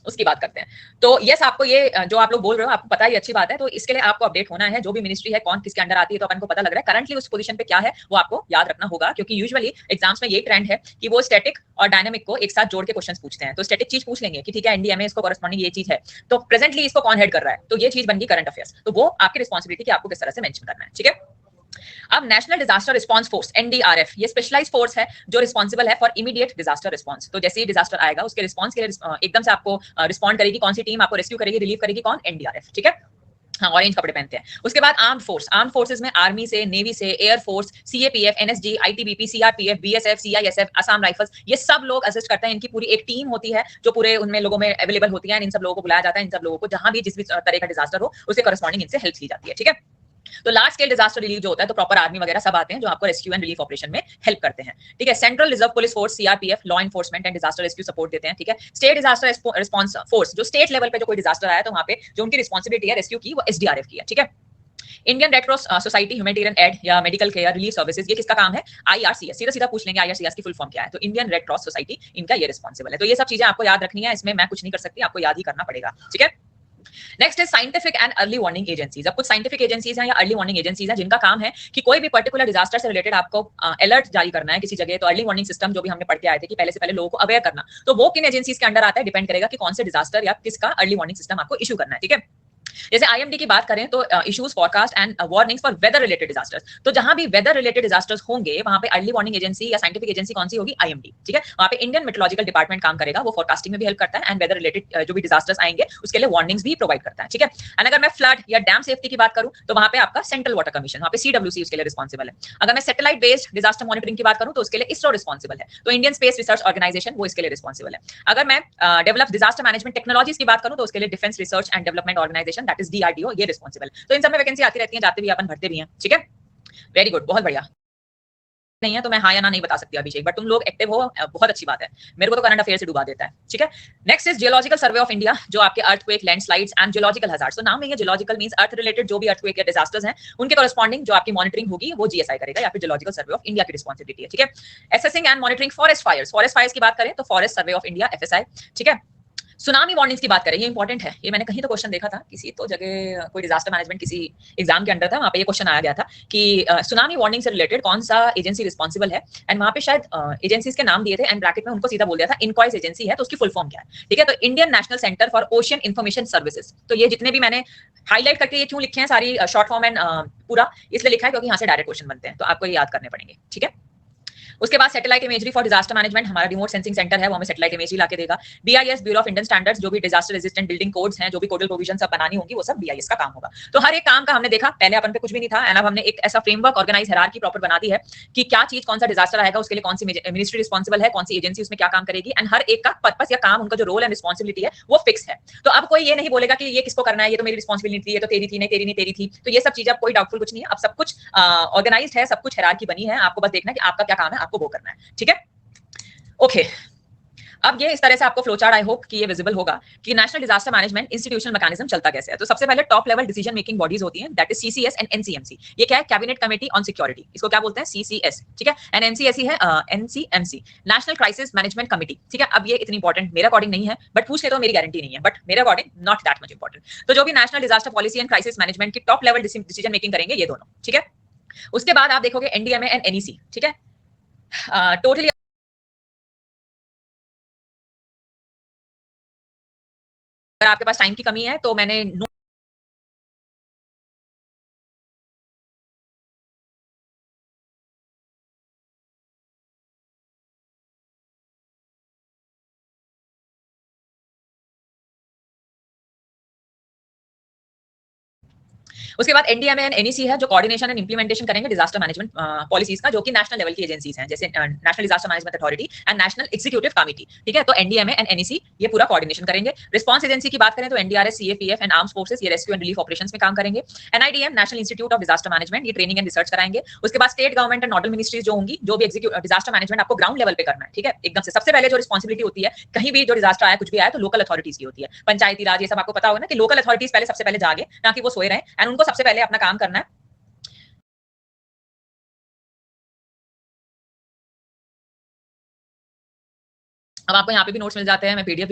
उसकी बात करते हैं। तो यस, आपको ये जो आप लोग बोल रहे हो आपको पता है, अच्छी बात है। तो इसके लिए आपको अपडेट होना है, जो भी मिनिस्ट्री है कौन किसके अंडर आती है, तो अपन को पता लग रहा है करंटली उस पोजीशन पे क्या है, वो आपको याद रखना होगा, क्योंकि यूजुअली एग्जाम्स में ये ट्रेंड है कि वो स्टैटिक और डायनामिक को एक साथ जोड़ के क्वेश्चंस पूछते हैं। तो स्टैटिक चीज पूछ लेंगे कि ठीक है एनडीएमए इसको कॉरेस्पॉन्डिंग ये चीज है, तो प्रेजेंटली इसको कौन हेड कर रहा है, तो ये चीज बन गई करंट अफेयर्स। तो वो आपकी रिस्पांसिबिलिटी कि आपको किस तरह से मेंशन करना है। ठीक है, अब national disaster response force, NDRF, ये स्पेशलाइज्ड फोर्स है जो रिस्पांसिबल है फॉर इमीडिएट डिजास्टर रिस्पांस। तो जैसे ही डिजास्टर आएगा उसके रिस्पांस के लिए एकदम से आपको रिस्पॉन्ड करेगी कौन सी टीम, आपको रेस्क्यू करेगी, रिलीव करेगी कौन, एनडीआरएफ। ठीक है, हाँ, ऑरेंज कपड़े पहनते हैं। उसके बाद आर्म्ड फोर्स, आर्म्ड फोर्सेस में आर्मी से, नेवी से, air force, CAPF, NSG, ITBP, CRPF, BSF, CISF, Assam rifles, ये सब लोग असिस्ट करते हैं। इनकी पूरी एक टीम होती है जो पूरे उनमें लोगों में अवेलेबल होती है। इन सब लोगों को बुलाया जाता है, इन सब लोगों को जहां भी जिस भी तरह का डिजास्टर हो उसके कॉरेस्पॉन्डिंग इनसे हेल्प ली जाती है। ठीक है, तो लार्ज स्केल डिजास्टर रिलीफ जो होता है तो प्रॉपर आर्मी वगैरह सब आते हैं जो आपको रेस्क्यू एंड रिलीफ ऑपरेशन में हेल्प करते हैं। ठीक है, central reserve police force, CRPF, law enforcement and disaster rescue support देते हैं। ठीक है, स्टेट डिजास्टर रिस्पांस फोर्स, जो स्टेट लेवल पे जो कोई डिजास्टर आया तो वहां पे जो उनकी रिस्पांसिबिलिटी है रेस्क्यू की, वो एसडीआरएफ की है। ठीक है, Indian red cross society, humanitarian aid या मेडिकल केयर रिलीफ सर्विसेज, ये किसका काम है, आईआरसीएस। सीधा सीधा पूछ लेंगे आईआरसीएस की फुल फॉर्म क्या है, तो इंडियन रेड क्रॉस सोसाइटी, इनका ये रिस्पांसिबल है। तो ये सब चीजें आपको याद रखनी है, इसमें मैं कुछ नहीं कर सकती, आपको याद ही करना पड़ेगा। ठीक है, नेक्स्ट है scientific and early warning agencies. अब कुछ साइंटिफिक एजेंसीज हैं या अर्ली वार्निंग एजेंसीज हैं जिनका काम है कि कोई भी पर्टिकुलर डिजास्टर से रिलेटेड आपको अलर्ट जारी करना है किसी जगह, तो अर्ली वार्निंग सिस्टम जो भी हमने पढ़ के आए थे कि पहले से पहले लोगों को अवेयर करना, तो वो किन एजेंसीज के अंडर आता है, डिपेंड करेगा कि कौन से डिजास्टर या किसका अर्ली वार्निंग सिस्टम आपको इशू करना है। ठीक है, जैसे आईएमडी की बात करें तो issues, forecast and warnings for weather related disasters. तो जहां भी वेदर रिलेटेड डिजास्टर्स होंगे वहां पे अर्ली वार्निंग एजेंसी या साइंटिफिक एजेंसी कौन सी होगी, आईएमडी। ठीक है, वहां पे इंडियन मेट्रोलॉजिकल डिपार्टमेंट काम करेगा, वो फोरकास्टिंग में भी हेल्प करता है एंड वेदर रिलेटेड जो भी डिजास्टर्स आएंगे उसके लिए वार्निंग्स भी प्रोवाइड करता है। ठीक है, एंड अगर मैं फ्लड या डैम सेफ्टी की बात करूं तो वहां पे आपका सेंट्रल वाटर कमीशन, वहां पे सीडब्ल्यूसी उसके लिए रिस्पांसिबल है। अगर मैं सैटेलाइट बेस्ड डिजास्टर मॉनिटरिंग की बात करूं तो उसके लिए इसरो रिस्पांसिबल है, तो इंडियन स्पेस रिसर्च ऑर्गेनाइजेशन वो इसके लिए रिस्पांसिबल है। अगर मैं डेवलप डिजास्टर मैनेजमेंट टेक्नोलॉजीज की बात करूं तो उसके लिए defence research and development organisation, that is DRDO, ये रिस्पांसिबल। तो इन सब में वैकेंसी आती रहती है, जाते भी अपन भरते भी हैं। ठीक है, वेरी गुड, बहुत बढ़िया। नहीं है तो मैं हाँ या ना नहीं बता सकती अभिषेक, बट तुम लोग एक्टिव हो, बहुत अच्छी बात है। मेरे को तो करंट अफेयर से डुबा देता है। ठीक है, next is geological survey of India, जो आपके earthquake, landslides and geological hazards. तो नाम में ये जियोलॉजिकल मींस अर्थ रिलेटेड जो भी अर्थक्वेक या डिजास्टर्स हैं उनके कॉरेस्पॉन्डिंग जो आपकी मॉनिटरिंग होगी वो जीएसआई करेगा, या फिर जियोलॉजिकल सर्वे ऑफ इंडिया की रिस्पांसिबिलिटी है। ठीक है, assessing and monitoring forest fires, forest fires की बात करें तो forest survey of India, FSI. ठीक है, सुनामी वार्निंग्स की बात करें, ये इंपॉर्टेंट है। ये मैंने कहीं तो क्वेश्चन देखा था, किसी तो जगह कोई डिजास्टर मैनेजमेंट किसी एग्जाम के अंडर था, वहां पे ये क्वेश्चन आया गया था कि सुनामी वार्निंग से रिलेटेड कौन सा एजेंसी रिस्पॉन्सिबल है, एंड वहां पे शायद एजेंसीज के नाम दिए थे, एंड ब्रैकेट में उनको सीधा बोल दिया था इनकॉइस एजेंसी है, तो उसकी फुल फॉर्म क्या है, ठीक है। तो Indian national centre for ocean information services. तो ये जितने भी मैंने हाईलाइट करके ये क्यों लिखे हैं सारी शॉर्ट फॉर्म एंड पूरा, इसलिए लिखा है क्योंकि यहाँ से डायरेक्ट क्वेश्चन बनते हैं, तो आपको ये याद करने पड़ेंगे, ठीक है। उसके बाद satellite imagery for disaster management, हमारा रिमोट सेंसिंग सेंटर है, वो हमें सैटेलाइट इमेजरी लाके देगा। BIS, bureau of Indian standards, जो भी डिजास्टर रेजिस्टेंट बिल्डिंग कोड्स हैं, जो भी कोडल प्रोविजन सब बनानी होंगी, वो सब बीआईएस का काम होगा। तो हर एक काम का हमने देखा, पहले अपन पे कुछ भी नहीं था, एंड अब हमने एक ऐसा फ्रेमवर्क ऑर्गेनाइज हायरार्की प्रॉपर बना दी है कि क्या चीज कौन सा डिजास्टर आएगा, उसके लिए कौन सी मिनिस्ट्री रिस्पॉन्सिबल है, कौन सी एजेंसी उसमें क्या काम करेगी, एंड हर एक का पर्पस या काम, उनका जो रोल एंड रिस्पॉन्सिबिलिटी है वो फिक्स है। तो अब कोई ये नहीं बोलेगा कि ये किसको करना है, ये तो मेरी रिस्पॉन्सिबिलिटी थी, ये तो तेरी थी, नहीं तेरी नहीं तेरी थी। तो ये सब चीजें अब कोई डाउटफुल कुछ नहीं है, अब सब कुछ ऑर्गेनाइज्ड है, सब कुछ हायरार्की बनी है, आपको बस देखना है कि आपका क्या काम है, आपको वो करना है, ठीक है। ओके, अब ये इस तरह से आपको फ्लो चार्ट, आई होप कि ये विजिबल होगा कि national disaster management institutional mechanism चलता कैसे है। तो सबसे पहले top level decision making bodies होती हैं, that is CCS and NCMC. ये क्या है? कैबिनेट कमेटी ऑन सिक्योरिटी, इसको क्या बोलते हैं? सीसीएस, ठीक है। एंड एनसीएससी है NCMC, national crisis management committee, ठीक है। अब ये इतनी इंपॉर्टेंट मेरे अकॉर्डिंग नहीं है, बट पूछ ले तो मेरी गारंटी नहीं है, बट मेरे according not that much important. तो जो भी national disaster policy and crisis management की टॉप लेवल डिसीजन मेकिंग करेंगे ये दोनों, ठीक है। उसके बाद आप देखोगे एनडीएमए एंड एनईसी, ठीक है। टोटली अगर आपके पास टाइम की कमी है तो मैंने उसके बाद एनडीएमए एंड एनईसी है, जो कोऑर्डिनेशन एंड इंप्लीमेंटेशन करेंगे डिजास्टर मैनेजमेंट पॉलिसीज का, जो कि नेशनल लेवल की एजेंसीज हैं, जैसे national disaster management authority and national executive committee, ठीक है। तो एनडीएमए एंड एनईसी ये पूरा कोऑर्डिनेशन करेंगे। रिस्पांस एजेंसी की बात करें तो एनडीआरएस, सीएपीएफ एंड आर्म्ड फोर्सेस, ये रेस्क्यू एंड रिलीफ ऑपरेशंस में काम करेंगे। NIDM, national institute of disaster management, ये ट्रेनिंग एंड रिसर्च कराएंगे। उसके बाद state government and nodal ministries जो होंगी, जो भी डिजास्टर मैनेजमेंट आपको ग्राउंड लेवल पे करना है, ठीक है, एकदम से। सबसे पहले जो रिस्पांसिबिलिटी होती है, कहीं भी जो डिजास्टर आया, कुछ भी आया, तो लोकल अथॉरिटीज की होती है, पंचायती राज, ये सब आपको पता होगा ना कि लोकल अथॉरिटीज पहले सबसे पहले जागे, ना कि वो सोए रहे, एंड उनको सबसे पहले अपना काम करना है। अब आपको यहाँ पे भी नोट्स मिल जाते हैं, मैं पीडीएफ।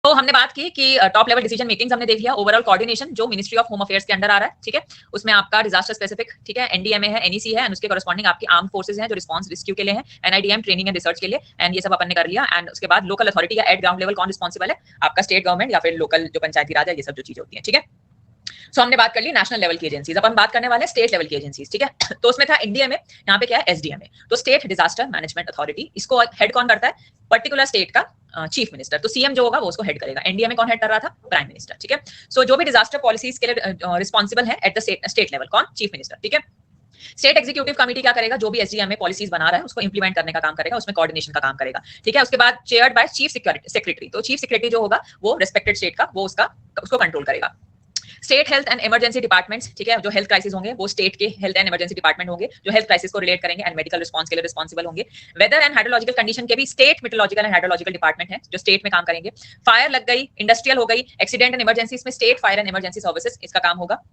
तो हमने बात की कि टॉप लेवल डिसीजन मेकिंग हमने देख लिया। ओवरऑल कोऑर्डिनेशन जो मिनिस्ट्री ऑफ होम अफेयर्स के अंडर आ रहा है, ठीक है, उसमें आपका डिजास्टर स्पेसिफिक, ठीक है, एनडीएमए है, एनईसी है, एंड उसके कॉरेस्पॉन्डिंग आपकी आर्म फोर्सेज हैं जो रिस्पांस रेस्क्यू के लिए है, एनआईडीएम ट्रेनिंग एंड रिसर्च के लिए, एंड ये सब अपन ने कर लिया। एंड उसके बाद लोकल अथॉरिटी या एट ग्राउंड लेवल कौन रिस्पॉन्सिबल है, आपका स्टेट गवर्नमेंट या फिर लोकल जो पंचायती राज है, ये सब जो चीजें होती है, ठीक है। सो हमने बात कर ली नेशनल लेवल की एजेंसीज, अब हम बात करने वाले हैं स्टेट लेवल की एजेंसीज, ठीक है। तो उसमें था एनडीएमए, यहाँ पे क्या है? एसडीएमए। तो स्टेट डिजास्टर मैनेजमेंट अथॉरिटी, इसको हेड कौन करता है? पर्टिकुलर स्टेट का चीफ मिनिस्टर। तो सीएम जो होगा वो उसको हेड करेगा। एनडीएमए कौन हेड कर रहा था? प्राइम मिनिस्टर, ठीक है। सो जो भी डिजास्टर पॉलिसीज के लिए रिस्पॉन्सिबल है एट द स्टेट लेवल, कौन? चीफ मिनिस्टर, ठीक है। स्टेट एग्जीक्यूटिव कमेटी क्या करेगा? जो भी एसडीएमए पॉलिसीज बना रहा है उसको इंप्लीमेंट करने का काम करेगा, उसमें कोऑर्डिनेशन का काम करेगा, ठीक है। उसके बाद चेयर्ड बाय चीफ सेक्रेटरी, तो चीफ सेक्रेटरी जो होगा वो रिस्पेक्टेड स्टेट का, वो उसको कंट्रोल करेगा। State health and emergency departments, ठीक है, जो हेल्थ क्राइसिस होंगे वो स्टेट के हेल्थ एंड इमरजेंसी डिपार्टमेंट होंगे, जो हेल्थ क्राइसिस को रिलेट करेंगे एंड मेडिकल रिस्पांस के लिए रिस्पांसिबल होंगे। वेदर एंड हाइड्रोलॉजिकल कंडीशन के भी state meteorological and hydrological department है, जो स्टेट में काम करेंगे। फायर लग गई, इंडस्ट्रियल हो गई, एक्सीडेंट एंड इमरजेंसीज में state fire and emergency services, इसका काम होगा।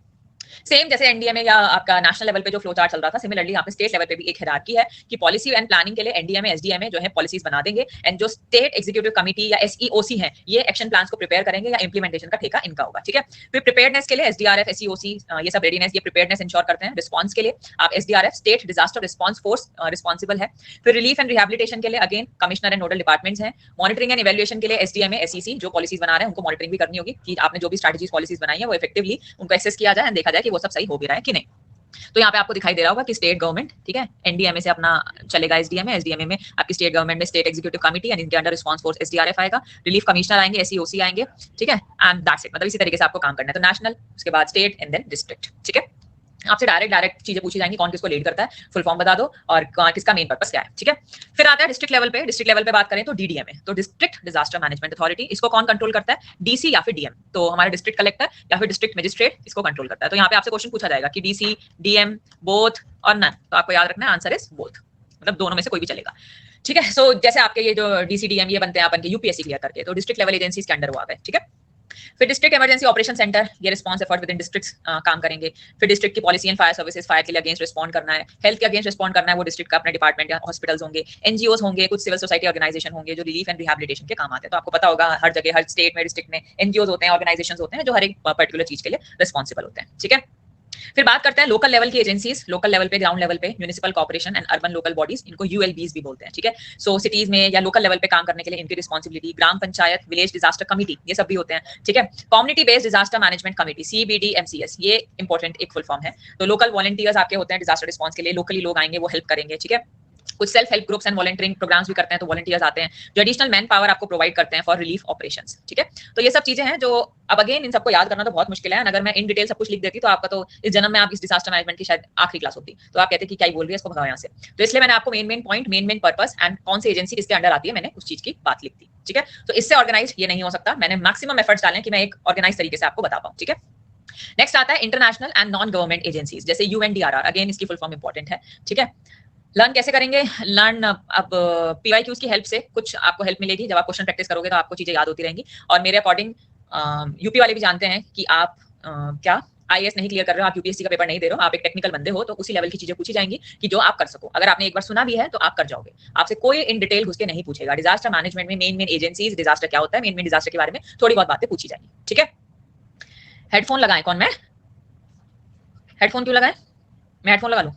सेम जैसे एनडीएमए या आपका नेशनल लेवल पे जो फ्लो चार्ट चल रहा था, सिमिलरली यहाँ पे स्टेट लेवल पे भी एक हायरार्की है कि पॉलिसी एंड प्लानिंग के लिए एनडीएमए एसडीएमए जो है पॉलिसीज बना देंगे, एंड जो स्टेट एग्जीक्यूटिव कमेटी या एसईओसी है ये एक्शन प्लान्स को प्रिपेयर करेंगे या इंप्लीमेंटेशन का ठेका इनका होगा, ठीक है। फिर प्रिपेयर्डनेस के लिए एसडीआरएफ, एसईओसी, ये सब रेडीनेस, ये प्रिपेयर्डनेस इंश्योर करते हैं। रिस्पांस के लिए आप SDRF, state disaster response force, responsible है। फिर रिलीफ एंड रिहैबिलिटेशन के लिए again commissioner and nodal departments हैं। मॉनिटरिंग एंड इवैल्यूएशन के लिए एसडीएमए, एसईसी, जो पॉलिसीज बना रहे हैं उनको मॉनिटरिंग भी करनी होगी कि आपने जो भी स्ट्रेटजीज पॉलिसीज बनाई है वो इफेक्टिवली उनको एक्सेस किया जाए, देखा जाए कि वो सब सही हो भी रहा है कि नहीं। तो यहाँ पे आपको दिखाई दे रहा होगा कि स्टेट गवर्नमेंट, ठीक है, एनडीएमए से अपना चलेगा एसडीएमए, एसडीएमए में आपकी स्टेट गवर्नमेंट में स्टेट एग्जीक्यूटिव कमेटी एंड इनके अंडर रिस्पांस फोर्स एसडीआरएफ आएगा, रिलीफ कमिश्नर आएंगे, एसईओसी आएंगे, ठीक है, एंड दैट्स इट। मतलब इसी तरीके से आपको काम करना है। तो नेशनल, उसके बाद स्टेट एंड देन डिस्ट्रिक्ट, ठीक है। आपसे डायरेक्ट चीजें पूछी जाएंगी, कौन किसको लीड करता है, फुल फॉर्म बता दो और किसका मेन पर्पस क्या है, ठीक है। फिर आता है डिस्ट्रिक्ट लेवल पे। डिस्ट्रिक्ट लेवल पे बात करें तो डीडीएमए, तो डिस्ट्रिक्ट डिजास्टर मैनेजमेंट अथॉरिटी, इसको कौन कंट्रोल करता है? डीसी या फिर डीएम। तो हमारे डिस्ट्रिक्ट कलेक्टर या फिर डिस्ट्रिक्ट मजिस्ट्रेट इसको कंट्रोल करता है। तो यहाँ पे आपसे क्वेश्चन पूछा जाएगा कि डीसी, डीएम, बोथ और नन, तो आपको याद रखना है आंसर इज बोथ, मतलब दोनों में से कोई भी चलेगा, ठीक है। सो जैसे आपके ये जो डीसी डीएम ये बनते हैं अपन के यूपीएससी क्लियर करके, तो डिस्ट्रिक्ट लेवल एजेंसीज के अंडर वो आ गए, ठीक है। फिर डिस्ट्रिक्ट इमरजेंसी ऑपरेशन सेंटर, ये response effort with in districts काम करेंगे। फिर डिस्ट्रिक्ट की policy and fire services, fire के लिए अगेंस्ट रिस्पॉन्ड करना है, हेल्थ के अगेंस्ट रिस्पॉन्ड करना है, वो डिस्ट्रिक्ट का अपना डिपार्टमेंट या हॉस्पिटल्स होंगे, एनजीओज होंगे, कुछ सिविल सोसाइटी ऑर्गेनाइजेशन होंगे जो रिलीफ एंड रिहैबिलिटेशन के काम आते हैं। तो आपको पता होगा हर जगह, हर स्टेट में, डिस्ट्रिक्ट में एनजीओज होते हैं, ऑर्गेनाइजेशन होते हैं जो हर एक पर्टिकुलर चीज के लिए रिस्पॉन्सिबल होते हैं। ठीक है, फिर बात करते हैं लोकल लेवल की एजेंसीज, लोकल लेवल पे, ग्राउंड लेवल पे, municipal corporation and urban local bodies, इनको यूएलबीज भी बोलते हैं। ठीक है, सो सिटीज में या लोकल लेवल पे काम करने के लिए इनकी रिस्पॉन्सिबिलिटी, ग्राम पंचायत, विलेज डिजास्टर कमिटी, ये सब भी होते हैं। ठीक है, community based disaster management committee, CBDMCS, ये इंपॉर्टेंट एक फुल फॉर्म है। तो लोकल वॉलंटियर्स आपके होते हैं डिजास्टर रिस्पॉन्स के लिए, लोकली लोग आएंगे, वो हेल्प करेंगे। ठीक है, कुछ self help groups and volunteering programmes भी करते हैं, तो वॉलंटियर्स आते हैं जो एडिशनल मैन पावर आपको प्रोवाइड करते हैं फॉर रिलीफ ऑपरेशंस। ठीक है, तो ये सब चीजें हैं जो अब अगेन इन सबको याद करना तो बहुत मुश्किल है। अगर मैं इन डिटेल सब कुछ लिख देती तो आपका तो इस जन्म में आप इस डिजास्टर मैनेजमेंट की शायद आखिरी क्लास होती, तो आप कहते कि क्या ही बोल रही है, इसको भगाओ यहाँ से। तो इसलिए मैंने आपको main point, main purpose and कौन सी एजेंसी किसके अंडर आती है, मैंने उस चीज की बात लिख दी। ठीक है, तो इससे ऑर्गेनाइज ये नहीं हो सकता, मैंने मैक्सिमम एफर्ट्स डाले कि मैं एक ऑर्गेनाइज तरीके से आपको बता पाऊँ। ठीक है, नेक्स्ट आता है international and non government agencies, जैसे UNDRR, अगेन इसकी फुल फॉर्म इंपॉर्टेंट है। ठीक है, लर्न कैसे करेंगे, लर्न अब PYQs की हेल्प से कुछ आपको हेल्प मिलेगी। जब आप क्वेश्चन प्रैक्टिस करोगे तो आपको चीजें याद होती रहेंगी। और मेरे अकॉर्डिंग यूपी वाले भी जानते हैं कि आप क्या IAS नहीं क्लियर कर रहे हो, आप यूपीएससी का पेपर नहीं दे रहे हो, आप एक टेक्निकल बंदे हो, तो उसी लेवल की चीजें पूछी जाएंगी कि जो आप कर सको। अगर आपने एक बार सुना भी है तो आप कर जाओगे, आपसे कोई इन डिटेल घुस के नहीं पूछेगा। डिजास्टर मैनेजमेंट में मेन एजेंसीज, डिजास्टर क्या होता है, मेन डिजास्टर के बारे में थोड़ी बहुत बातें पूछी जाएंगी। ठीक है, हेडफोन लगाएं कौन, मैं हेडफोन क्यों लगाएं, मैं हेडफोन लगा लूं।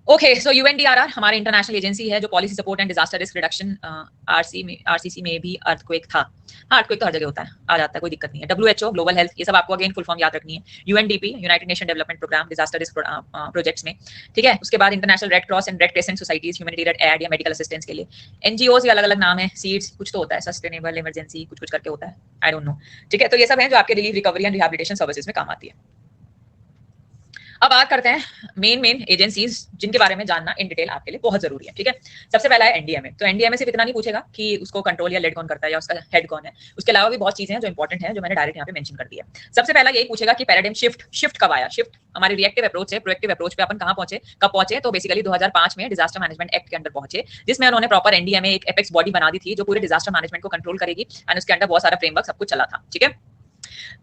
ओके, सो UNDRR हमारे इंटरनेशनल एजेंसी है जो policy support and disaster risk reduction, RCC में भी अर्थक्वेक था। हाँ, अर्थक्वेक तो हर जगह होता है, आ जाता है, कोई दिक्कत नहीं है। WHO ग्लोबल हेल्थ, ये सब आपको अगेन फुल फॉर्म याद रखनी है। UNDP United Nation development programme, disaster risk projects में। ठीक है, उसके बाद international Red Cross and Red Crescent societies, humanitarian aid या मेडिकल असिस्टेंस के लिए। NGOs के अलग अलग नाम है, सीड्स कुछ तो होता है, सस्टेनेबल इमरजेंसी कुछ कुछ करके होता है, आई डोंट नो। ठीक है, तो ये सब है जो आपके relief, recovery and rehabilitation services में काम आती है। अब बात करते हैं मेन एजेंसीज जिनके बारे में जानना इन डिटेल आपके लिए बहुत जरूरी है। ठीक है, सबसे पहला है NDMA। तो NDMA सिर्फ इतना नहीं पूछेगा कि उसको कंट्रोल या लेड कौन करता है या उसका हेड कौन है, उसके अलावा भी बहुत चीजें हैं जो इंपॉर्टेंट है, जो मैंने डायरेक्ट यहाँ पे मेंशन कर दिया। सबसे पहला यही पूछेगा कि पैराडाइम शिफ्ट कब आया। शिफ्ट हमारे रिएक्टिव अप्रोच से प्रोएक्टिव अप्रोच पे अपन कहाँ पहुंचे, कब पहुंचे, तो बेसिकली 2005 में डिजास्टर मैनेजमेंट एक्ट के अंदर पहुंचे, जिसमें उन्होंने प्रॉपर NDMA एक एपेक्स बॉडी बना दी थी जो पूरे डिजास्टर मैनेजमेंट को कंट्रोल करेगी, एंड उसके अंदर बहुत सारा फ्रेमवर्क सब कुछ चला था। ठीक है,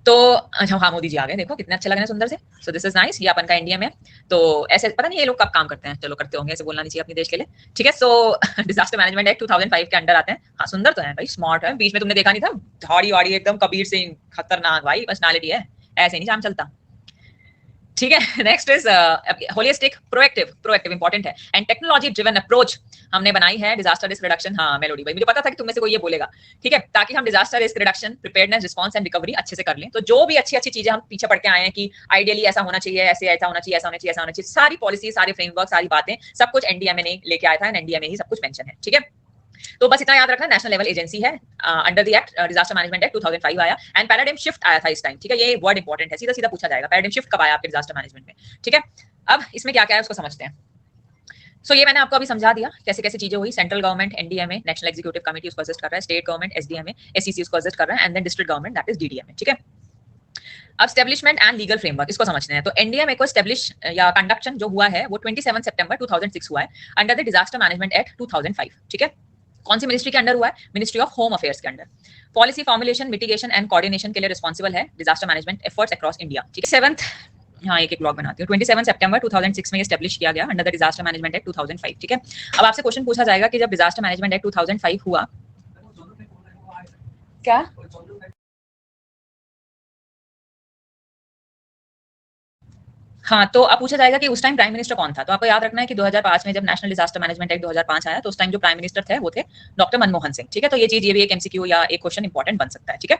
तो अच्छा, हाँ मोदी जी आ गए, देखो कितने अच्छे लग रहे हैं, सुंदर से। सो दिस इज नाइस, ये अपन का NDMA है। तो ऐसे पता नहीं ये लोग कब काम करते हैं, चलो करते होंगे, ऐसे बोलना नहीं चाहिए अपने देश के लिए। ठीक है, सो डिजास्टर मैनेजमेंट एक्ट 2005 के अंडर आते हैं। हाँ, सुंदर तो है भाई, स्मार्ट है, बीच में तुमने देखा नहीं था धाड़ी वाड़ी एकदम कबीर सिंह, खतरनाक भाई, पर्सनालिटी है, ऐसे नहीं काम चलता। ठीक है, next is holistic proactive important है, एंड टेक्नोलॉजी ड्रिवन अप्रोच हमने बनाई है डिजास्टर रिस्क रिडक्शन। हाँ मेलोडी भाई, मुझे पता था कि तुम में से कोई ये बोलेगा। ठीक है, ताकि हम disaster risk reduction, preparedness, response and recovery अच्छे से कर लें। तो जो भी अच्छी अच्छी चीजें हम पीछे पढ़ के आए हैं कि आइडियली ऐसा होना चाहिए, ऐसा होना चाहिए, ऐसा होना चाहिए, ऐसा होना चाहिए, सारी पॉलिसी, सारे फ्रेमवर्क, सारी बातें, सब कुछ NDMA ने लेके आया था, एंड NDMA ही सब कुछ मेंशन है। ठीक है, तो बस इतना याद रखना, नेशनल लेवल एजेंसी है, under the act, disaster management act 2005 आया, एंड पैराडाइम शिफ्ट आया था इस टाइम। ठीक है, ये वर्ड इंपॉर्टेंट है, सीधा सीधा पूछा जाएगा, पैराडाइम शिफ्ट कब आया आपके डिजास्टर मैनेजमेंट में। ठीक है, अब इसमें क्या क्या है उसको समझते हैं। सो ये मैंने आपको अभी समझा दिया कैसे कैसे चीजें हुई। Central government NDMA, national executive committee उसको असिस्ट कर रहा है, स्टेट गवर्नमेंट SDMA, SEC उसको असिस्ट कर रहा है, and then district government that is DDMA। ठीक है, अब स्टैब्लिशमेंट एंड लीगल फ्रेमवर्क इसको समझते हैं। तो NDMA को स्टैब्लिश या कंडक्शन जो हुआ है वो 27 सितंबर 2006 हुआ है under the disaster management act 2005। ठीक है, कौन सी मिनिस्ट्री के अंडर हुआ है, मिनिस्ट्री ऑफ होम अफेयर्स के under. Policy formulation, mitigation and coordination के लिए रिस्पांसिबल है disaster management efforts across India. ठीक है, 7th, हाँ एक ब्लॉग बनाती हूँ, 27 सितंबर 2006 में ये स्टैब्लिश किया गया under the disaster management act 2005। ठीक है, अब आपसे क्वेश्चन पूछा जाएगा कि जब डिजास्टर मैनेजमेंट एक्ट 2005 हुआ, क्या हाँ, तो अब पूछा जाएगा कि उस टाइम प्राइम मिनिस्टर कौन था। तो आपको याद रखना है कि 2005 में जब नेशनल डिजास्टर मैनेजमेंट एक्ट 2005 आया तो उस टाइम जो प्राइम मिनिस्टर थे वो थे डॉक्टर मनमोहन सिंह। ठीक है, तो ये चीज, ये भी एक MCQ या एक क्वेश्चन इंपॉर्टेंट बन सकता है। ठीक है,